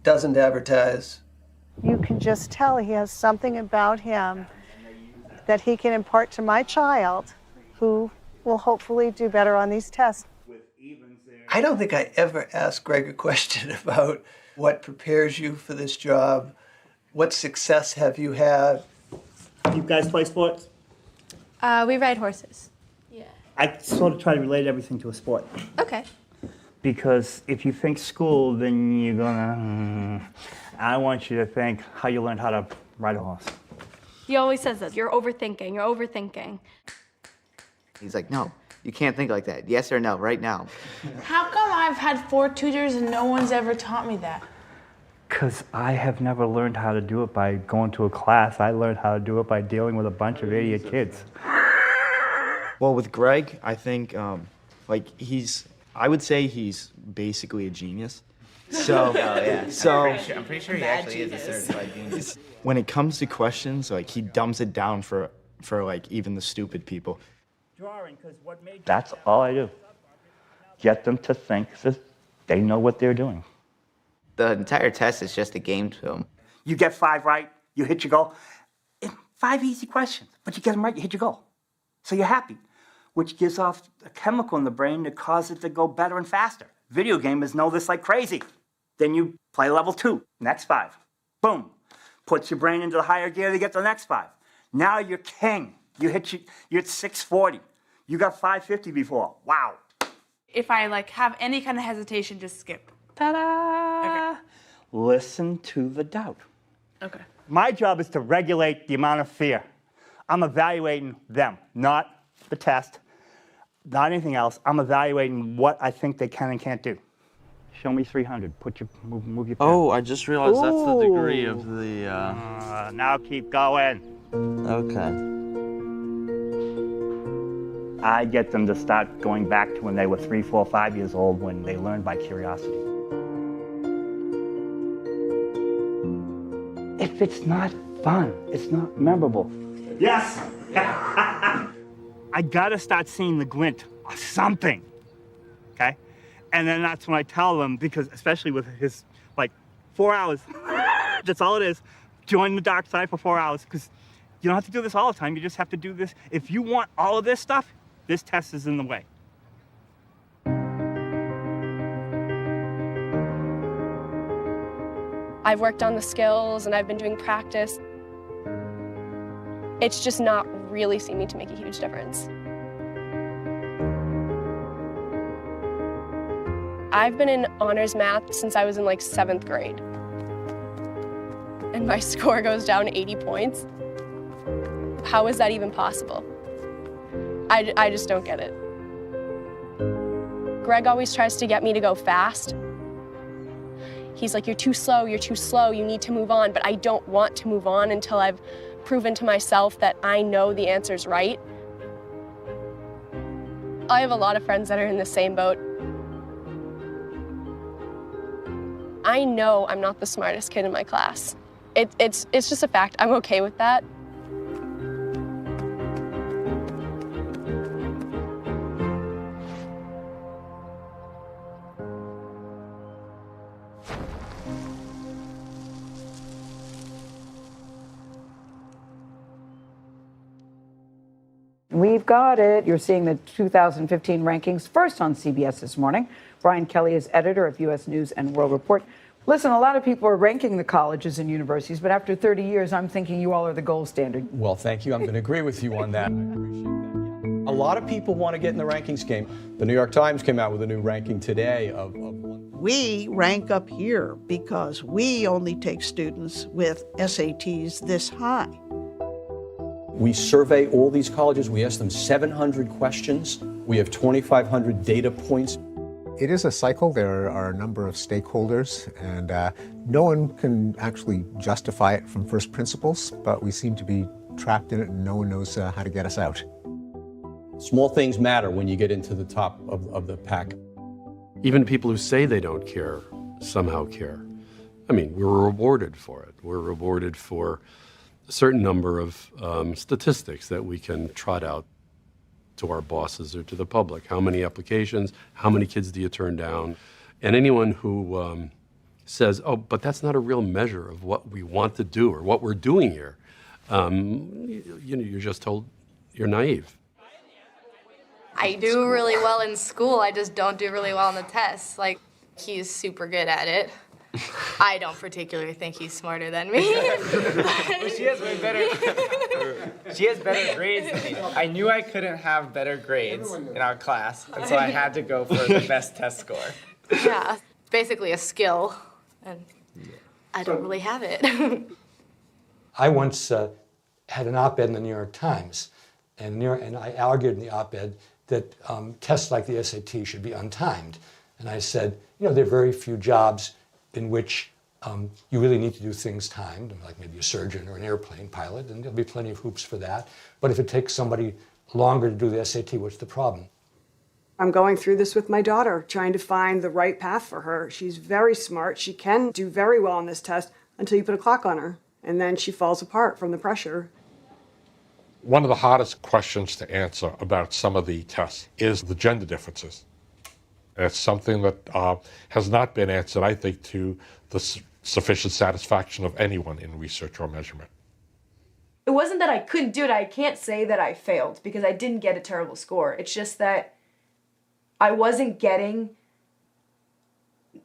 S11: doesn't advertise.
S15: You can just tell he has something about him that he can impart to my child, who will hopefully do better on these tests.
S11: I don't think I ever asked Greg a question about what prepares you for this job, what success have you had.
S16: You guys play sports?
S22: We ride horses.
S16: I sort of try to relate everything to a sport.
S22: Okay.
S16: Because if you think school, then you're gonna. I want you to think how you learned how to ride a horse.
S22: He always says this, you're overthinking, you're overthinking.
S17: He's like, no, you can't think like that. Yes or no, right now.
S20: How come I've had 4 tutors and no one's ever taught me that?
S16: Because I have never learned how to do it by going to a class. I learned how to do it by dealing with a bunch of idiot kids.
S21: Well, with Greg, I think, I would say he's basically a genius. So,
S17: Oh, yeah.
S21: so
S17: I'm pretty sure he actually is a certified genius.
S21: when it comes to questions, like he dumbs it down for like even the stupid people.
S16: That's all I do. Get them to think that they know what they're doing.
S17: The entire test is just a game to him.
S16: You get 5 right, you hit your goal. 5 easy questions, but you get them right, you hit your goal. So you're happy, which gives off a chemical in the brain that causes it to go better and faster. Video gamers know this like crazy. Then you play level 2, next 5. Boom. Puts your brain into the higher gear to get the next 5. Now you're king. You're at 640. You got 550 before. Wow.
S20: If I have any kind of hesitation, just skip.
S16: Ta-da! Listen to the doubt.
S20: Okay.
S16: My job is to regulate the amount of fear. I'm evaluating them, not the test, not anything else. I'm evaluating what I think they can and can't do. Show me 300. Move your pen.
S29: Oh, I just realized that's the degree of the.
S16: Now keep going.
S29: Okay.
S16: I get them to start going back to when they were 3, 4, 5 years old, when they learned by curiosity. If it's not fun, it's not memorable. Yes! I gotta start seeing the glint of something, okay? And then that's when I tell them, because especially with his, 4 hours, that's all it is. Join the dark side for 4 hours, because you don't have to do this all the time, you just have to do this. If you want all of this stuff, this test is in the way.
S22: I've worked on the skills and I've been doing practice. It's just not really seeming to make a huge difference. I've been in honors math since I was in 7th grade. And my score goes down 80 points. How is that even possible? I just don't get it. Greg always tries to get me to go fast. He's like, you're too slow, you need to move on, but I don't want to move on until I've proven to myself that I know the answer's right. I have a lot of friends that are in the same boat. I know I'm not the smartest kid in my class. It's just a fact. I'm okay with that.
S30: We've got it. You're seeing the 2015 rankings first on CBS this morning. Brian Kelly is editor of U.S. News and World Report.
S1: Listen, a lot of people are ranking the colleges and universities, but after 30 years, I'm thinking you all are the gold standard.
S2: Well, thank you. I'm going to agree with you on that. I appreciate that. Yeah. A lot of people want to get in the rankings game. The New York Times came out with a new ranking today of
S26: We rank up here because we only take students with SATs this high.
S2: We survey all these colleges. We ask them 700 questions. We have 2,500 data points.
S24: It is a cycle. There are a number of stakeholders, and no one can actually justify it from first principles, but we seem to be trapped in it and no one knows how to get us out.
S2: Small things matter when you get into the top of the pack.
S3: Even people who say they don't care somehow care. I mean, we're rewarded for it. We're rewarded for a certain number of statistics that we can trot out to our bosses or to the public. How many applications, how many kids do you turn down? And anyone who says, oh, but that's not a real measure of what we want to do or what we're doing here, you're just told you're naive.
S5: I do really well in school, I just don't do really well on the tests. Like, he's super good at it. I don't particularly think he's smarter than me.
S8: Well, she has way better. She has better grades than me. I knew I couldn't have better grades in our class, and so I had to go for the best test score.
S5: Yeah, it's basically a skill, and I don't really have it.
S10: I once had an op-ed in the New York Times, and I argued in the op-ed that tests like the SAT should be untimed. And I said, there are very few jobs in which you really need to do things timed, like maybe a surgeon or an airplane pilot, and there'll be plenty of hoops for that. But if it takes somebody longer to do the SAT, what's the problem?
S12: I'm going through this with my daughter, trying to find the right path for her. She's very smart. She can do very well on this test until you put a clock on her, and then she falls apart from the pressure.
S13: One of the hardest questions to answer about some of the tests is the gender differences. It's something that has not been answered, I think, to the sufficient satisfaction of anyone in research or measurement.
S18: It wasn't that I couldn't do it. I can't say that I failed because I didn't get a terrible score. It's just that I wasn't getting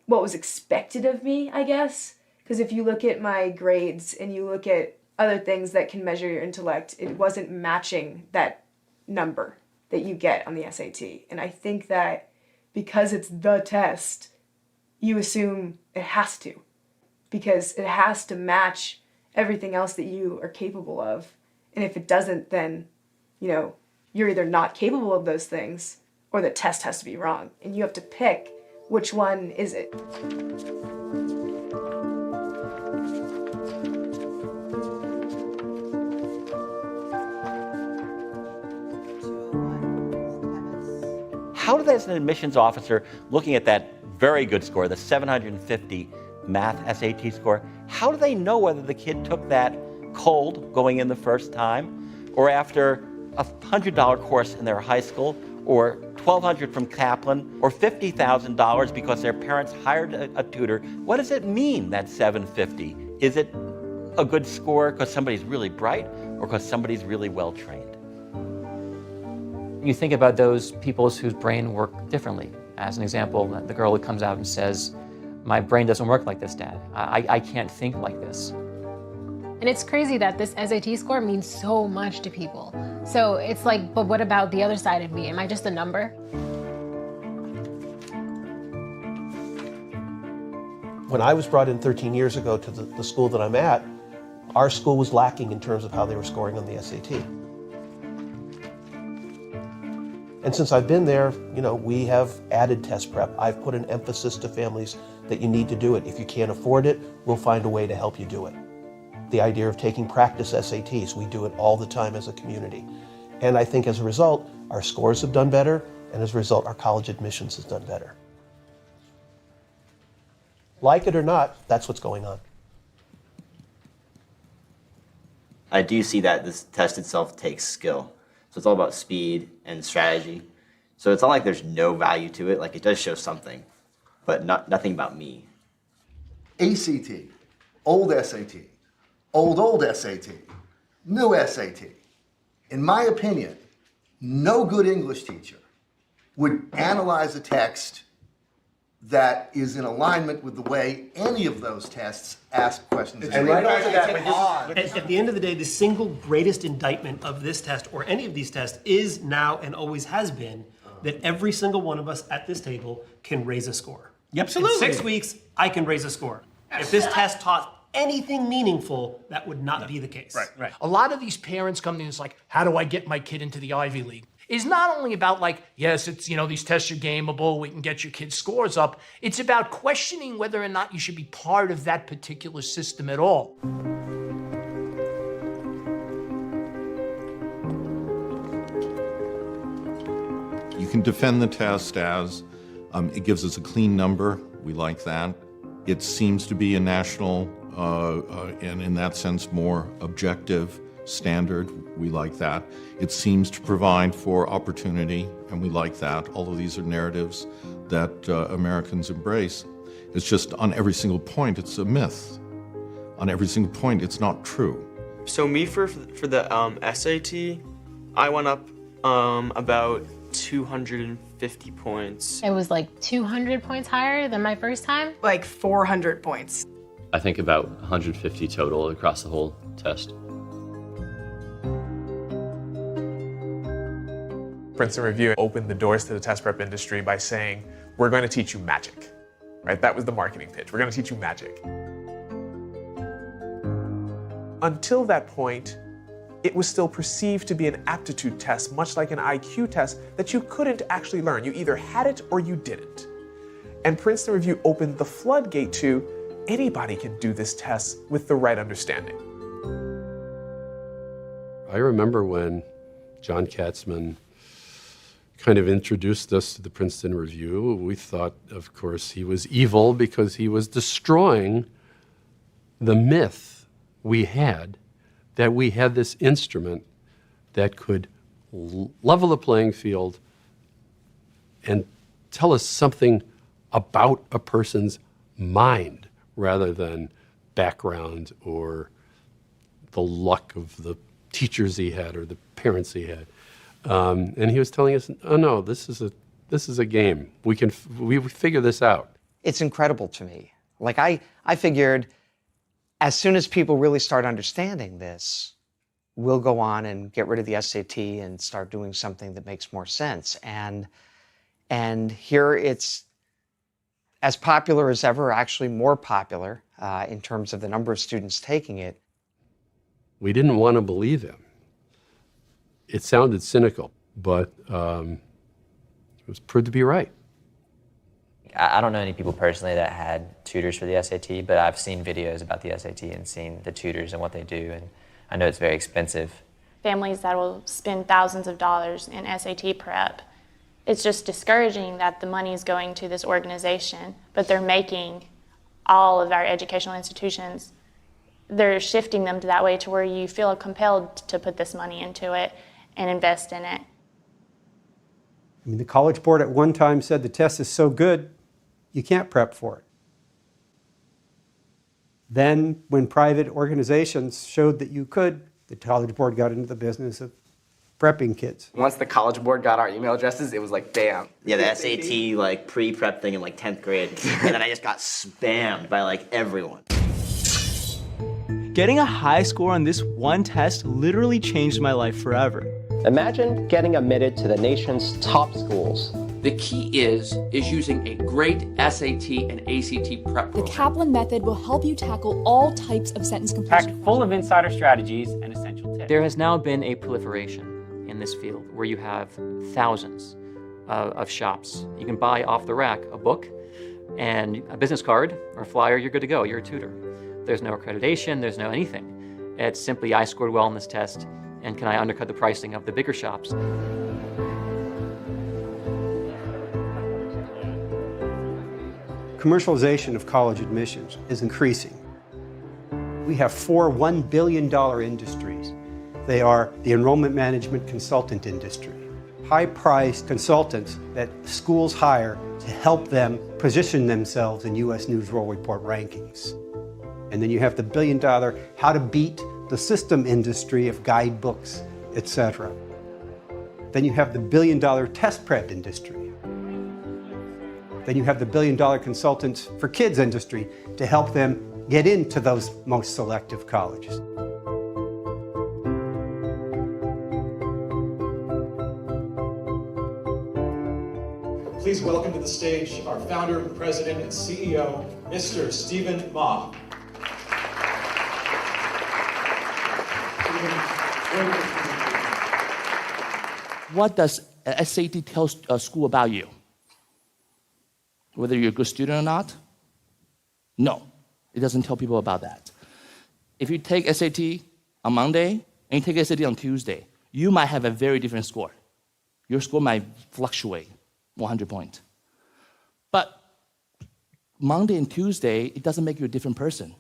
S18: what was expected of me, I guess. Because if you look at my grades and you look at other things that can measure your intellect, it wasn't matching that number that you get on the SAT. And I think that because it's the test, you assume it has to, because it has to match everything else that you are capable of. And if it doesn't, then, you're either not capable of those things or the test has to be wrong. And you have to pick which one is it.
S23: How does, as an admissions officer, looking at that very good score, the 750 math SAT score, how do they know whether the kid took that cold going in the first time, or after a $100 course in their high school, or $1,200 from Kaplan, or $50,000 because their parents hired a tutor? What does it mean, that 750? Is it a good score because somebody's really bright, or because somebody's really well trained?
S30: You think about those people whose brain work differently. As an example, the girl who comes out and says, my brain doesn't work like this, Dad. I can't think like this.
S31: And it's crazy that this SAT score means so much to people. So it's like, but what about the other side of me? Am I just a number?
S32: When I was brought in 13 years ago to the school that I'm at, our school was lacking in terms of how they were scoring on the SAT. And since I've been there, we have added test prep. I've put an emphasis to families that you need to do it. If you can't afford it, we'll find a way to help you do it. The idea of taking practice SATs, we do it all the time as a community. And I think as a result, our scores have done better, and as a result, our college admissions has done better. Like it or not, that's what's going on.
S17: I do see that this test itself takes skill. So it's all about speed and strategy. So it's not like there's no value to it. Like, it does show something, but nothing about me.
S28: ACT, old SAT, old SAT, new SAT. In my opinion, no good English teacher would analyze a text that is in alignment with the way any of those tests ask questions.
S4: And right off the bat, at the end of the day, the single greatest indictment of this test, or any of these tests, is now and always has been that every single one of us at this table can raise a score.
S6: Absolutely.
S4: In 6 weeks, I can raise a score. If this test taught anything meaningful, that would not be the case.
S6: Right. A lot of these parents come to me and it's like, how do I get my kid into the Ivy League? Is not only about like, yes, it's, these tests are gameable, we can get your kids' scores up. It's about questioning whether or not you should be part of that particular system at all.
S7: You can defend the test as it gives us a clean number. We like that. It seems to be a national and in that sense more objective standard. We like that. It seems to provide for opportunity, and we like that. All of these are narratives that Americans embrace. It's just on every single point, it's a myth. On every single point, it's not true.
S9: So me, for the SAT, I went up about 250 points.
S31: It was like 200 points higher than my first time.
S12: Like 400 points.
S11: I think about 150 total across the whole test.
S14: Princeton Review opened the doors to the test prep industry by saying, we're going to teach you magic, right? That was the marketing pitch. We're going to teach you magic. Until that point, it was still perceived to be an aptitude test, much like an IQ test, that you couldn't actually learn. You either had it or you didn't. And Princeton Review opened the floodgate to anybody can do this test with the right understanding.
S3: I remember when John Katzman kind of introduced us to the Princeton Review. We thought, of course, he was evil because he was destroying the myth we had that we had this instrument that could level the playing field and tell us something about a person's mind rather than background or the luck of the teachers he had or the parents he had. And he was telling us, oh no, this is a game. We figure this out.
S15: It's incredible to me. Like I figured as soon as people really start understanding this, we'll go on and get rid of the SAT and start doing something that makes more sense. And here it's as popular as ever, actually more popular in terms of the number of students taking it.
S3: We didn't want to believe him. It sounded cynical, but it was proved to be right.
S30: I don't know any people personally that had tutors for the SAT, but I've seen videos about the SAT and seen the tutors and what they do, and I know it's very expensive.
S19: Families that will spend thousands of dollars in SAT prep, it's just discouraging that the money is going to this organization, but they're making all of our educational institutions, they're shifting them to that way to where you feel compelled to put this money into it and invest in it.
S20: I mean, the College Board at one time said the test is so good, you can't prep for it. Then, when private organizations showed that you could, the College Board got into the business of prepping kids.
S8: Once the College Board got our email addresses, it was like, bam.
S17: Yeah, the SAT like pre-prep thing in like 10th grade. And then I just got spammed by like everyone.
S21: Getting a high score on this one test literally changed my life forever.
S25: Imagine getting admitted to the nation's top schools.
S27: The key is using a great SAT and ACT prep program.
S33: The Kaplan method will help you tackle all types of sentence completion.
S30: Packed full of insider strategies and essential tips. There has now been a proliferation in this field where you have thousands of shops. You can buy off the rack a book and a business card or a flyer, you're good to go, you're a tutor. There's no accreditation, there's no anything. It's simply, I scored well on this test, and can I undercut the pricing of the bigger shops?
S20: Commercialization of college admissions is increasing. We have 4 $1 billion industries. They are the enrollment management consultant industry, high-priced consultants that schools hire to help them position themselves in U.S. News World Report rankings. And then you have the $1 billion how to beat the system industry of guidebooks, etc. Then you have the $1 billion test prep industry. Then you have the billion-dollar consultants for kids industry to help them get into those most selective colleges.
S1: Please welcome to the stage our founder, president, and CEO, Mr. Stephen Ma.
S2: What does SAT tell a school about you? Whether you're a good student or not? No, it doesn't tell people about that. If you take SAT on Monday and you take SAT on Tuesday, you might have a very different score. Your score might fluctuate 100 points. But Monday and Tuesday, it doesn't make you a different person.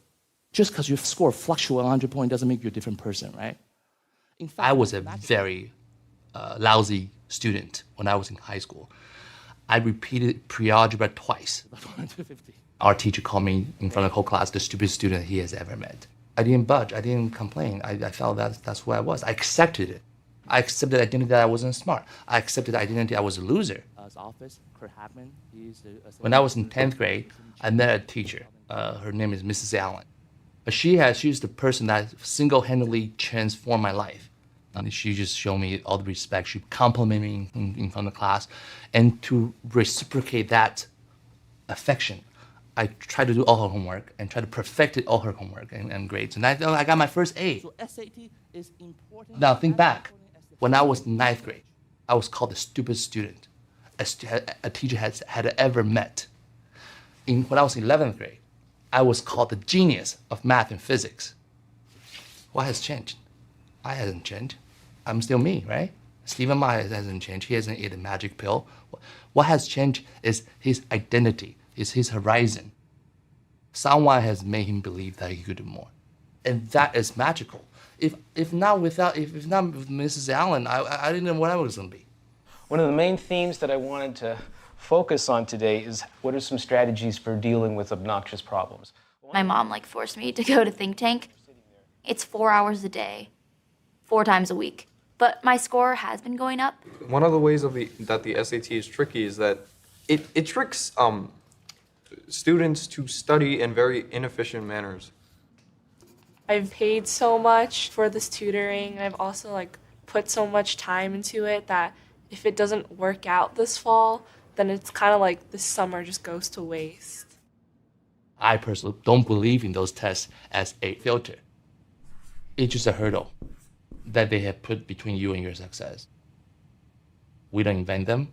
S2: Just because your score fluctuates 100 points doesn't make you a different person, right? In fact,
S5: I was a very lousy student when I was in high school. I repeated pre-algebra twice. Our teacher called me in front of the whole class the stupidest student he has ever met. I didn't budge. I didn't complain. I felt that's who I was. I accepted it. I accepted the identity that I wasn't smart. I accepted the identity I was a loser. When I was in 10th grade, I met a teacher. Her name is Mrs. Allen. She's the person that single-handedly transformed my life. And she just showed me all the respect. She complimented me in front of the class. And to reciprocate that affection, I tried to do all her homework and try to perfect all her homework and grades. And I got my first A.
S2: So SAT is important.
S5: Now think back. When I was in 9th grade, I was called the stupidest student a teacher had ever met. When I was in 11th grade, I was called the genius of math and physics. What has changed? I hasn't changed. I'm still me, right? Stephen Ma hasn't changed. He hasn't eaten a magic pill. What has changed is his identity, is his horizon. Someone has made him believe that he could do more. And that is magical. If not with Mrs. Allen, I didn't know what I was gonna be.
S10: One of the main themes that I wanted to focus on today is what are some strategies for dealing with obnoxious problems.
S13: My mom forced me to go to think tank. It's 4 hours a day, 4 times a week. But my score has been going up.
S16: One of the ways that the SAT is tricky is that it tricks students to study in very inefficient manners.
S18: I've paid so much for this tutoring. I've also put so much time into it that if it doesn't work out this fall, then it's kind of like this summer just goes to waste.
S5: I personally don't believe in those tests as a filter. It's just a hurdle that they have put between you and your success. We don't invent them,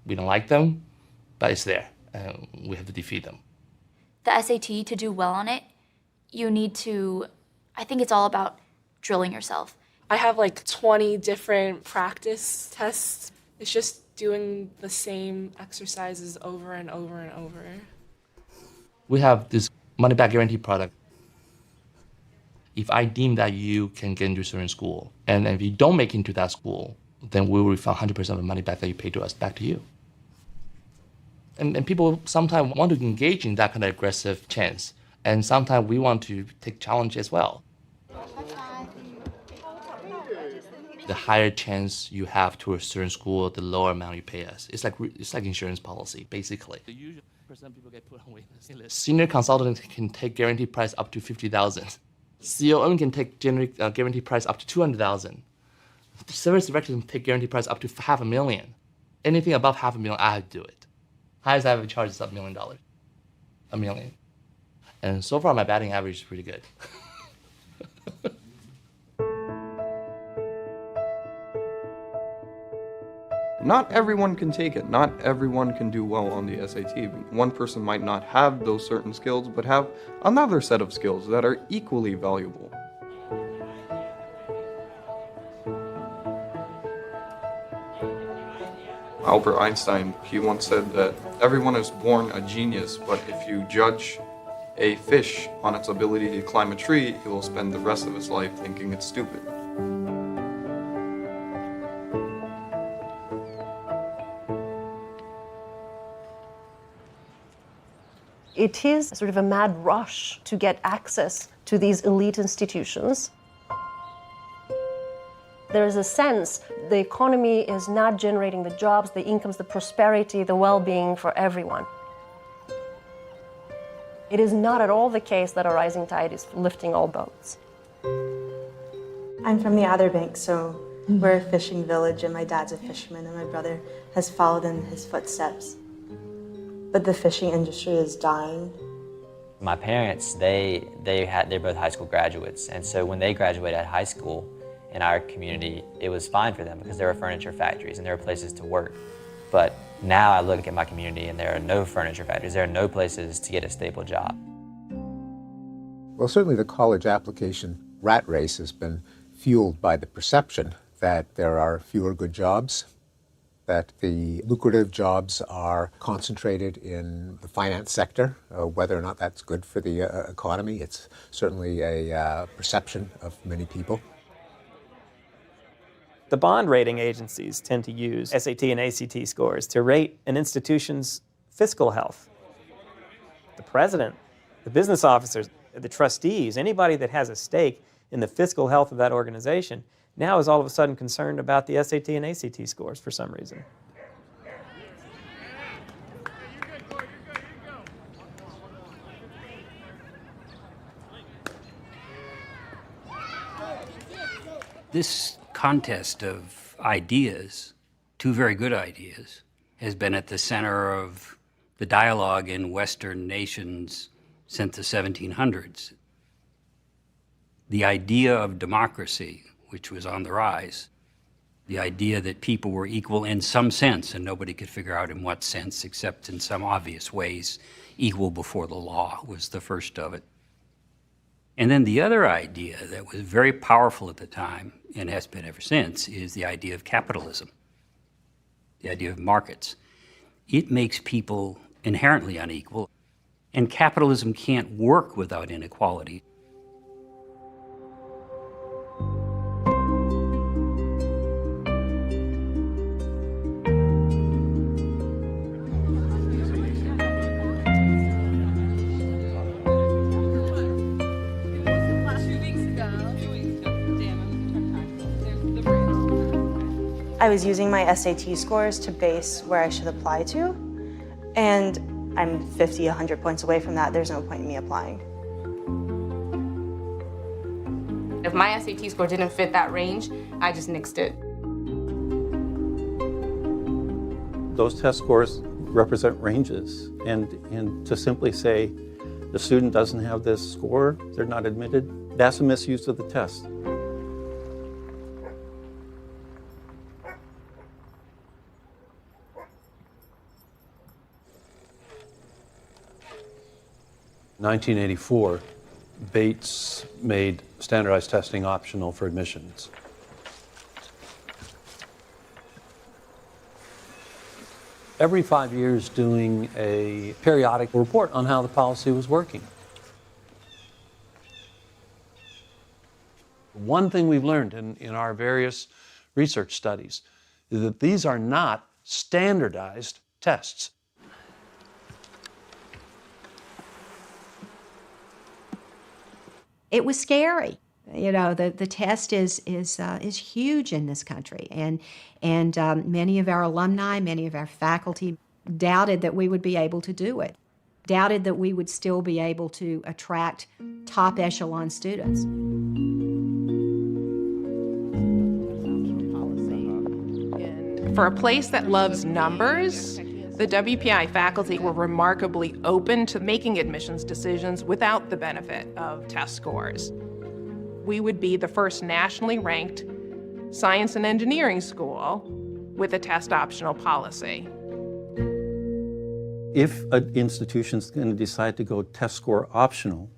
S5: we don't like them, but it's there, and we have to defeat them.
S13: The SAT, to do well on it, you need to, I think it's all about drilling yourself.
S18: I have 20 different practice tests. It's just doing the same exercises over and over and over.
S5: We have this money-back guarantee product. If I deem that you can get into a certain school, and if you don't make it into that school, then we will refund 100% of the money back that you paid to us back to you. And people sometimes want to engage in that kind of aggressive chance, and sometimes we want to take challenge as well. The higher chance you have to a certain school, the lower amount you pay us. It's like insurance policy, basically. The usual percent people get put on waiting list. Senior consultant can take guaranteed price up to 50,000. COO can take guaranteed price up to 200,000. The service director can take guaranteed price up to $500,000. Anything above $500,000, I have to do it. Highest I ever charged is $1 million. $1 million. And so far, my batting average is pretty good.
S16: Not everyone can take it. Not everyone can do well on the SAT. One person might not have those certain skills, but have another set of skills that are equally valuable. Albert Einstein, he once said that everyone is born a genius, but if you judge a fish on its ability to climb a tree, he will spend the rest of his life thinking it's stupid.
S22: It is sort of a mad rush to get access to these elite institutions. There is a sense the economy is not generating the jobs, the incomes, the prosperity, the well-being for everyone. It is not at all the case that a rising tide is lifting all boats.
S4: I'm from the Outer Banks, so we're a fishing village, and my dad's a fisherman, and my brother has followed in his footsteps. But the fishing industry is dying.
S6: My parents, they're both high school graduates, and so when they graduated high school in our community, it was fine for them because there were furniture factories and there were places to work. But now I look at my community and there are no furniture factories, there are no places to get a stable job.
S7: Well, certainly the college application rat race has been fueled by the perception that there are fewer good jobs, that the lucrative jobs are concentrated in the finance sector. Whether or not that's good for the economy, it's certainly a perception of many people.
S9: The bond rating agencies tend to use SAT and ACT scores to rate an institution's fiscal health. The president, the business officers, the trustees, anybody that has a stake in the fiscal health of that organization now is all of a sudden concerned about the SAT and ACT scores for some reason.
S11: This contest of ideas, two very good ideas, has been at the center of the dialogue in Western nations since the 1700s. The idea of democracy, which was on the rise, the idea that people were equal in some sense, and nobody could figure out in what sense, except in some obvious ways, equal before the law was the first of it. And then the other idea that was very powerful at the time, and has been ever since, is the idea of capitalism, the idea of markets. It makes people inherently unequal, and capitalism can't work without inequality.
S4: I was using my SAT scores to base where I should apply to, and I'm 50, 100 points away from that. There's no point in me applying.
S12: If my SAT score didn't fit that range, I just nixed it.
S23: Those test scores represent ranges, and to simply say the student doesn't have this score, they're not admitted, that's a misuse of the test.
S3: In 1984, Bates made standardized testing optional for admissions. Every 5 years doing a periodic report on how the policy was working. One thing we've learned in our various research studies is that these are not standardized tests.
S24: It was scary. You know, the test is huge in this country, and many of our alumni, many of our faculty doubted that we would be able to do it, doubted that we would still be able to attract top echelon students.
S26: For a place that loves numbers, the WPI faculty were remarkably open to making admissions decisions without the benefit of test scores. We would be the first nationally ranked science and engineering school with a test optional policy.
S23: If an institution's going to decide to go test score optional,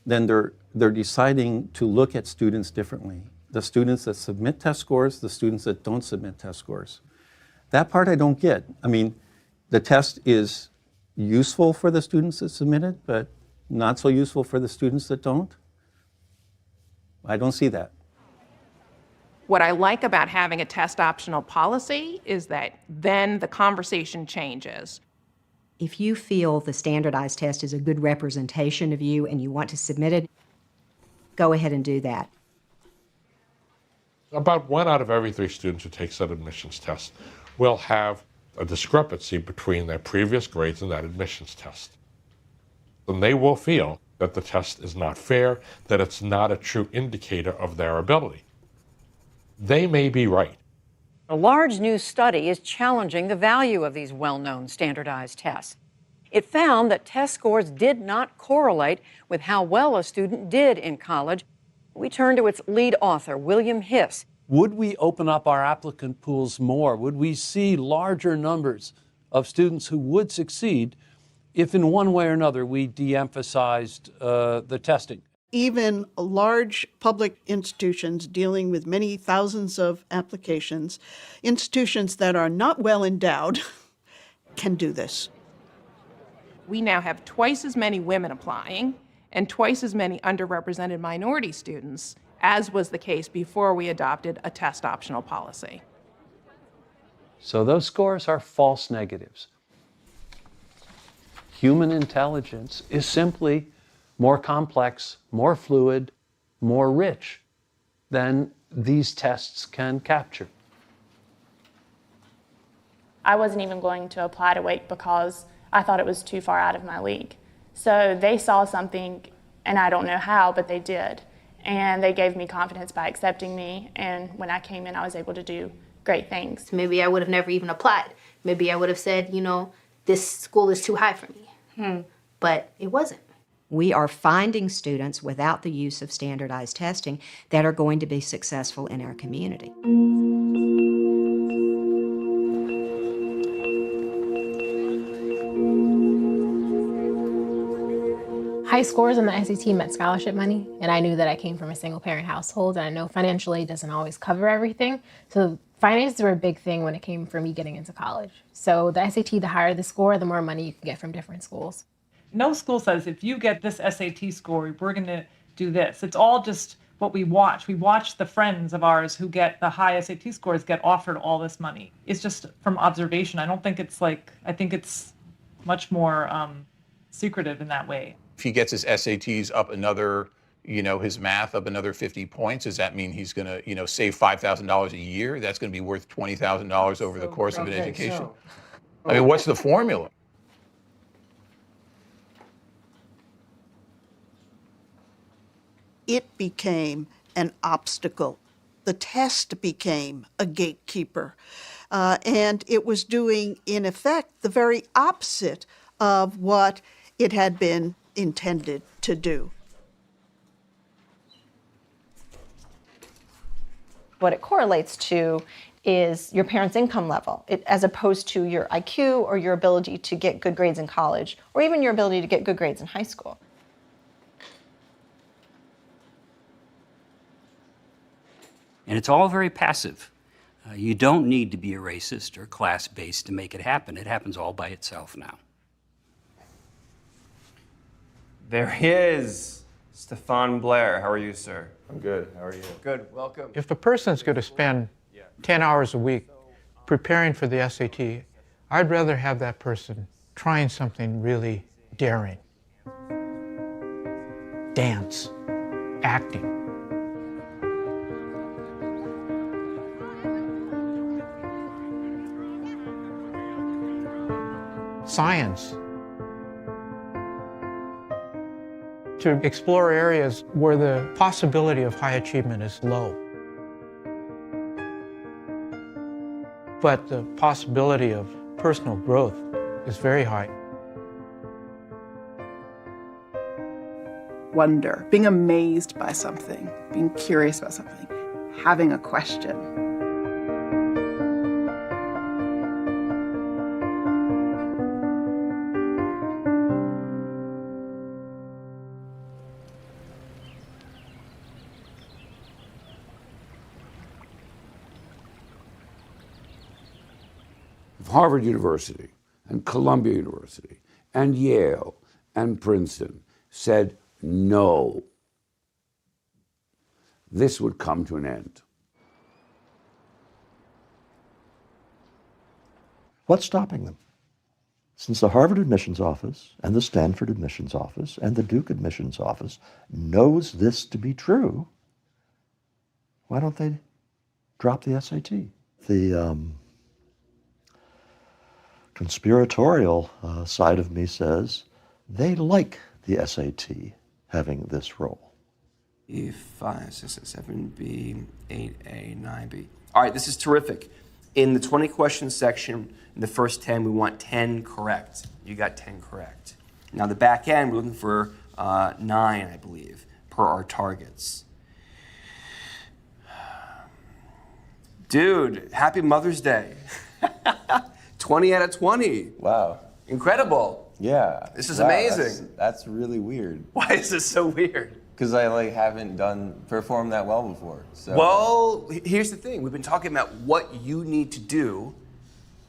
S23: then they're deciding to look at students differently. The students that submit test scores, the students that don't submit test scores. That part I don't get. I mean, the test is useful for the students that submit it, but not so useful for the students that don't. I don't see that.
S26: What I like about having a test optional policy is that then the conversation changes.
S24: If you feel the standardized test is a good representation of you and you want to submit it, go ahead and do that.
S28: About 1 out of every 3 students who takes that admissions test will have a discrepancy between their previous grades and that admissions test. then they will feel that the test is not fair, that it's not a true indicator of their ability. They may be right.
S8: A large new study is challenging the value of these well-known standardized tests. It found that test scores did not correlate with how well a student did in college. We turn to its lead author, William Hiss.
S14: Would we open up our applicant pools more? Would we see larger numbers of students who would succeed if in one way or another we de-emphasized the testing?
S15: Even large public institutions dealing with many thousands of applications, institutions that are not well endowed, can do this.
S26: We now have twice as many women applying and twice as many underrepresented minority students as was the case before we adopted a test optional policy.
S14: So those scores are false negatives. Human intelligence is simply more complex, more fluid, more rich than these tests can capture.
S17: I wasn't even going to apply to Wake because I thought it was too far out of my league. So they saw something, and I don't know how, but they did. And they gave me confidence by accepting me, and when I came in, I was able to do great things.
S12: Maybe I would have never even applied. Maybe I would have said, you know, this school is too high for me. But it wasn't.
S24: We are finding students without the use of standardized testing that are going to be successful in our community.
S19: High scores on the SAT meant scholarship money, and I knew that I came from a single-parent household, and I know financial aid doesn't always cover everything. So finances were a big thing when it came for me getting into college. So the SAT, the higher the score, the more money you can get from different schools.
S21: No school says, if you get this SAT score, we're going to do this. It's all just what we watch. We watch the friends of ours who get the high SAT scores get offered all this money. It's just from observation. I don't think it's like, I think it's much more secretive in that way.
S25: If he gets his SATs up another, his math up another 50 points, does that mean he's going to, save $5,000 a year? That's going to be worth $20,000 over the course of an education? I mean, what's the formula?
S15: It became an obstacle. The test became a gatekeeper. And it was doing, in effect, the very opposite of what it had been intended to do.
S27: What it correlates to is your parents' income level, as opposed to your IQ or your ability to get good grades in college, or even your ability to get good grades in high school.
S11: And it's all very passive. You don't need to be a racist or class-based to make it happen. It happens all by itself now.
S29: There he is, Stefan Blair. How are you, sir?
S30: I'm good. How are you?
S29: Good. Welcome.
S31: If a person's going to spend 10 hours a week preparing for the SAT, I'd rather have that person trying something really daring. Dance, acting. Science. To explore areas where the possibility of high achievement is low. But the possibility of personal growth is very high.
S32: Wonder, being amazed by something, being curious about something, having a question.
S33: Harvard University and Columbia University and Yale and Princeton said no, this would come to an end.
S34: What's stopping them? Since the Harvard Admissions Office and the Stanford Admissions Office and the Duke Admissions Office knows this to be true, why don't they drop the SAT? The conspiratorial side of me says they like the SAT having this role?
S1: E5, 6, 7, B, 8A, 9B. All right, this is terrific. In the 20 question section, in the first 10, we want 10 correct. You got 10 correct. Now the back end, we're looking for 9, I believe, per our targets. Dude, happy Mother's Day. 20 out of 20.
S2: Wow.
S1: Incredible.
S2: Yeah.
S1: This is amazing.
S2: That's really weird.
S1: Why is this so weird?
S2: Because I haven't performed that well before. So.
S1: Well, here's the thing. We've been talking about what you need to do,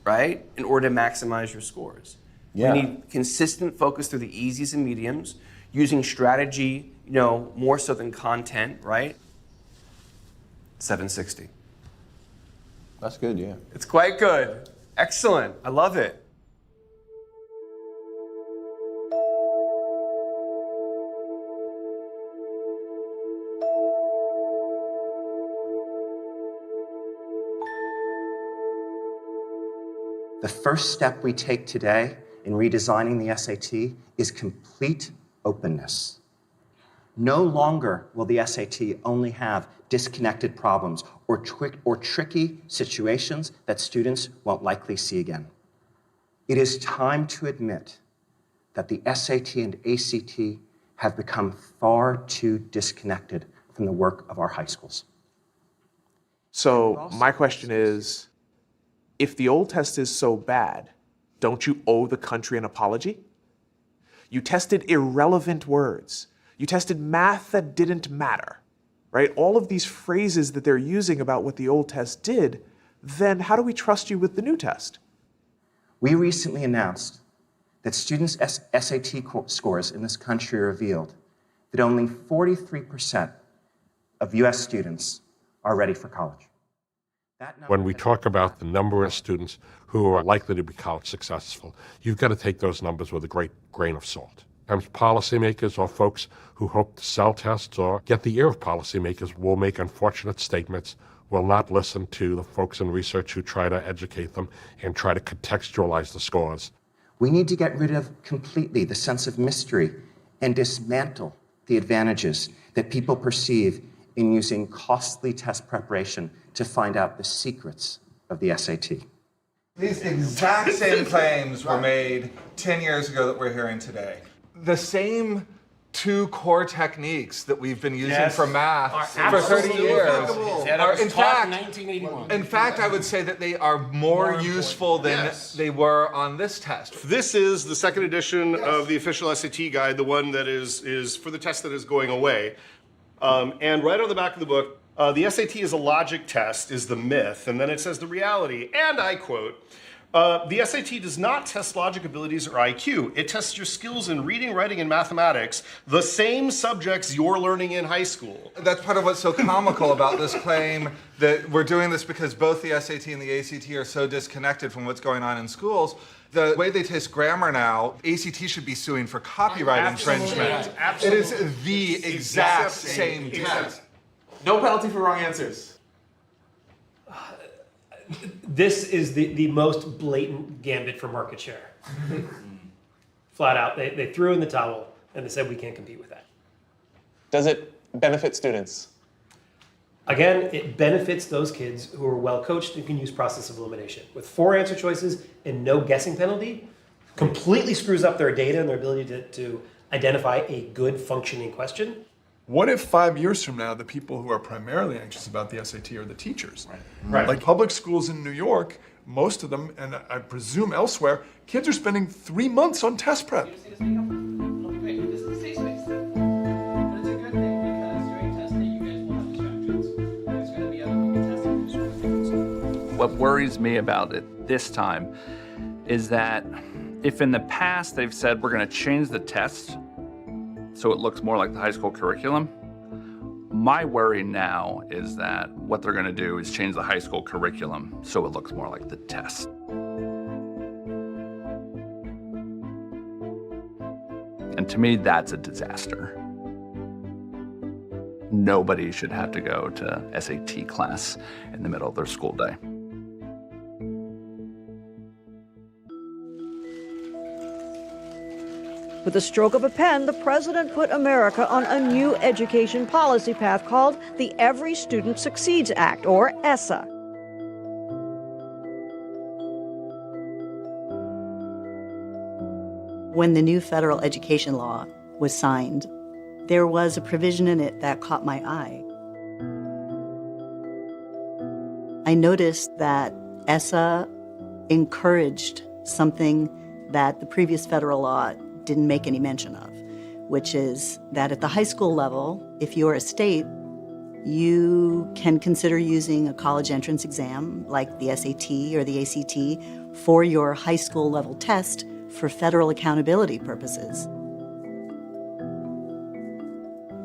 S1: right, in order to maximize your scores.
S2: Yeah.
S1: We need consistent focus through the easies and mediums, using strategy, more so than content, right? 760.
S2: That's good, yeah.
S1: It's quite good. Excellent. I love it.
S4: The first step we take today in redesigning the SAT is complete openness. No longer will the SAT only have disconnected problems or tricky situations that students won't likely see again. It is time to admit that the SAT and ACT have become far too disconnected from the work of our high schools.
S5: So my question is, if the old test is so bad, don't you owe the country an apology? You tested irrelevant words. You tested math that didn't matter, right? All of these phrases that they're using about what the old test did, then how do we trust you with the new test?
S4: We recently announced that students' SAT scores in this country revealed that only 43% of US students are ready for college.
S28: When we talk about the number of students who are likely to be college successful, you've got to take those numbers with a great grain of salt. Sometimes policymakers or folks who hope to sell tests or get the ear of policymakers will make unfortunate statements, will not listen to the folks in research who try to educate them and try to contextualize the scores.
S4: We need to get rid of completely the sense of mystery and dismantle the advantages that people perceive in using costly test preparation to find out the secrets of the SAT.
S6: These exact same claims were made 10 years ago that we're hearing today. The same two core techniques that we've been using for math for 30 years are, in fact, I would say that they are more useful than they were on this test.
S7: This is the second edition of the official SAT guide, the one that is for the test that is going away. And right on the back of the book, the SAT is a logic test, is the myth, and then it says the reality, and I quote, the SAT does not test logic abilities or IQ. It tests your skills in reading, writing, and mathematics, the same subjects you're learning in high school.
S6: That's part of what's so comical about this claim that we're doing this because both the SAT and the ACT are so disconnected from what's going on in schools. The way they test grammar now, ACT should be suing for copyright infringement.
S7: Absolutely.
S6: It is the exact same test.
S7: No penalty for wrong answers.
S9: This is the most blatant gambit for market share. Flat out, they threw in the towel and they said we can't compete with that.
S10: Does it benefit students?
S9: Again, it benefits those kids who are well coached and can use process of elimination. With 4 answer choices and no guessing penalty, completely screws up their data and their ability to identify a good functioning question.
S13: What if 5 years from now, the people who are primarily anxious about the SAT are the teachers?
S9: Right.
S13: Like public schools in New York, most of them, and I presume elsewhere, kids are spending 3 months on test prep.
S16: What worries me about it this time is that if in the past they've said we're going to change the test so it looks more like the high school curriculum, my worry now is that what they're going to do is change the high school curriculum so it looks more like the test. And to me, that's a disaster. Nobody should have to go to SAT class in the middle of their school day.
S3: With the stroke of a pen, the president put America on a new education policy path called the Every Student Succeeds Act, or ESSA.
S8: When the new federal education law was signed, there was a provision in it that caught my eye. I noticed that ESSA encouraged something that the previous federal law didn't make any mention of, which is that at the high school level, if you're a state, you can consider using a college entrance exam like the SAT or the ACT for your high school level test for federal accountability purposes.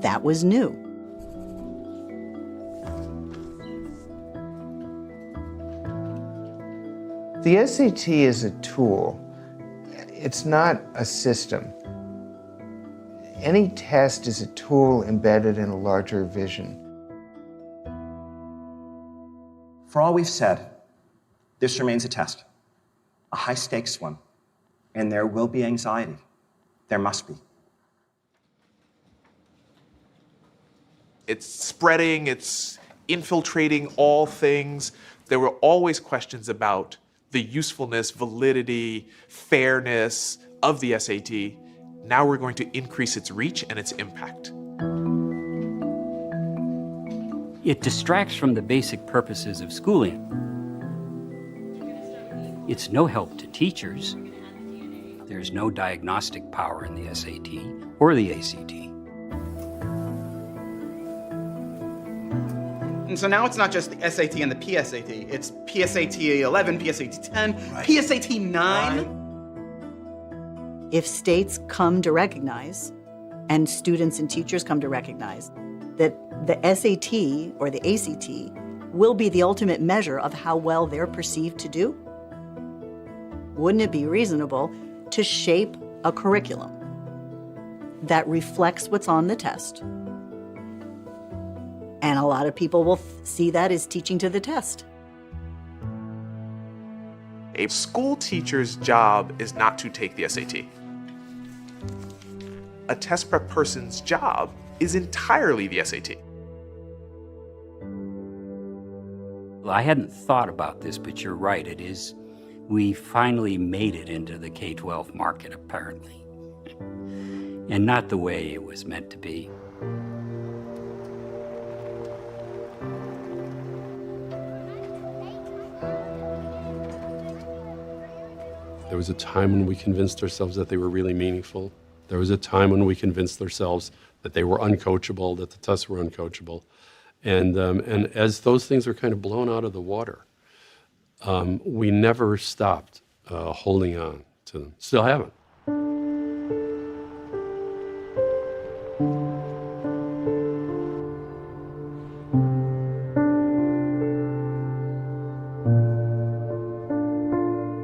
S8: That was new.
S12: The SAT is a tool. It's not a system. Any test is a tool embedded in a larger vision.
S4: For all we've said, this remains a test, a high-stakes one, and there will be anxiety. There must be.
S5: It's spreading, it's infiltrating all things. There were always questions about the usefulness, validity, fairness of the SAT. Now we're going to increase its reach and its impact.
S11: It distracts from the basic purposes of schooling. It's no help to teachers. There's no diagnostic power in the SAT or the ACT.
S14: And so now it's not just the SAT and the PSAT, it's PSAT 11, PSAT 10, PSAT 9.
S8: If states come to recognize, and students and teachers come to recognize, that the SAT or the ACT will be the ultimate measure of how well they're perceived to do, wouldn't it be reasonable to shape a curriculum that reflects what's on the test? And a lot of people will see that as teaching to the test.
S5: A school teacher's job is not to take the SAT. A test prep person's job is entirely the SAT.
S11: Well, I hadn't thought about this, but you're right. It is, we finally made it into the K-12 market, apparently. And not the way it was meant to be.
S28: There was a time when we convinced ourselves that they were really meaningful. There was a time when we convinced ourselves that they were uncoachable, that the tests were uncoachable. And as those things are kind of blown out of the water, we never stopped holding on to them. Still haven't.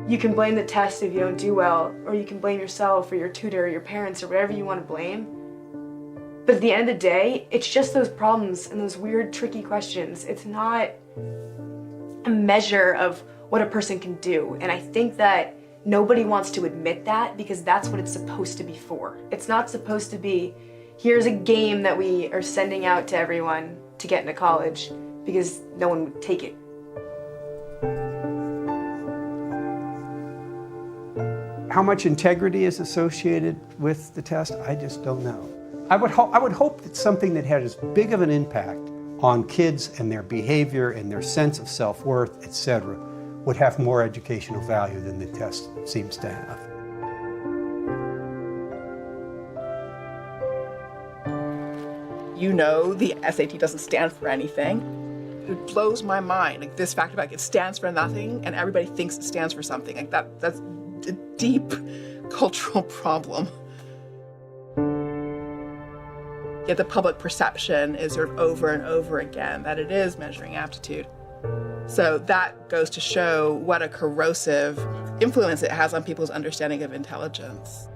S17: You can blame the test if you don't do well, or you can blame yourself or your tutor or your parents or whatever you want to blame. But at the end of the day, it's just those problems and those weird, tricky questions. It's not a measure of what a person can do. And I think that nobody wants to admit that because that's what it's supposed to be for. It's not supposed to be, here's a game that we are sending out to everyone to get into college, because no one would take it.
S18: How much integrity is associated with the test, I just don't know. I would hope that something that had as big of an impact on kids and their behavior and their sense of self-worth, etc., would have more educational value than the test seems to have.
S32: You know the SAT doesn't stand for anything. It blows my mind, like this fact about it stands for nothing and everybody thinks it stands for something. Like that's a deep cultural problem. Yet the public perception is sort of over and over again that it is measuring aptitude. So that goes to show what a corrosive influence it has on people's understanding of intelligence.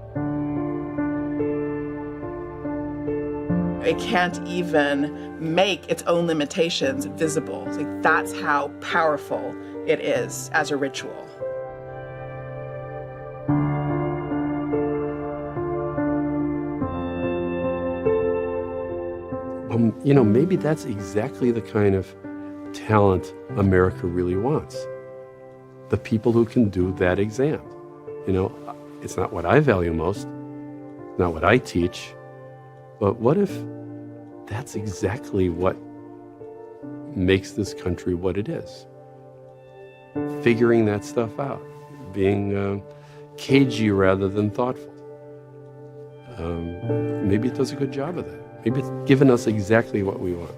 S32: It can't even make its own limitations visible. It's like that's how powerful it is as a ritual.
S15: maybe that's exactly the kind of talent America really wants. The people who can do that exam. It's not what I value most, not what I teach, but what if that's exactly what makes this country what it is? Figuring that stuff out, being cagey rather than thoughtful. Maybe it does a good job of that. Maybe it's given us exactly what we want.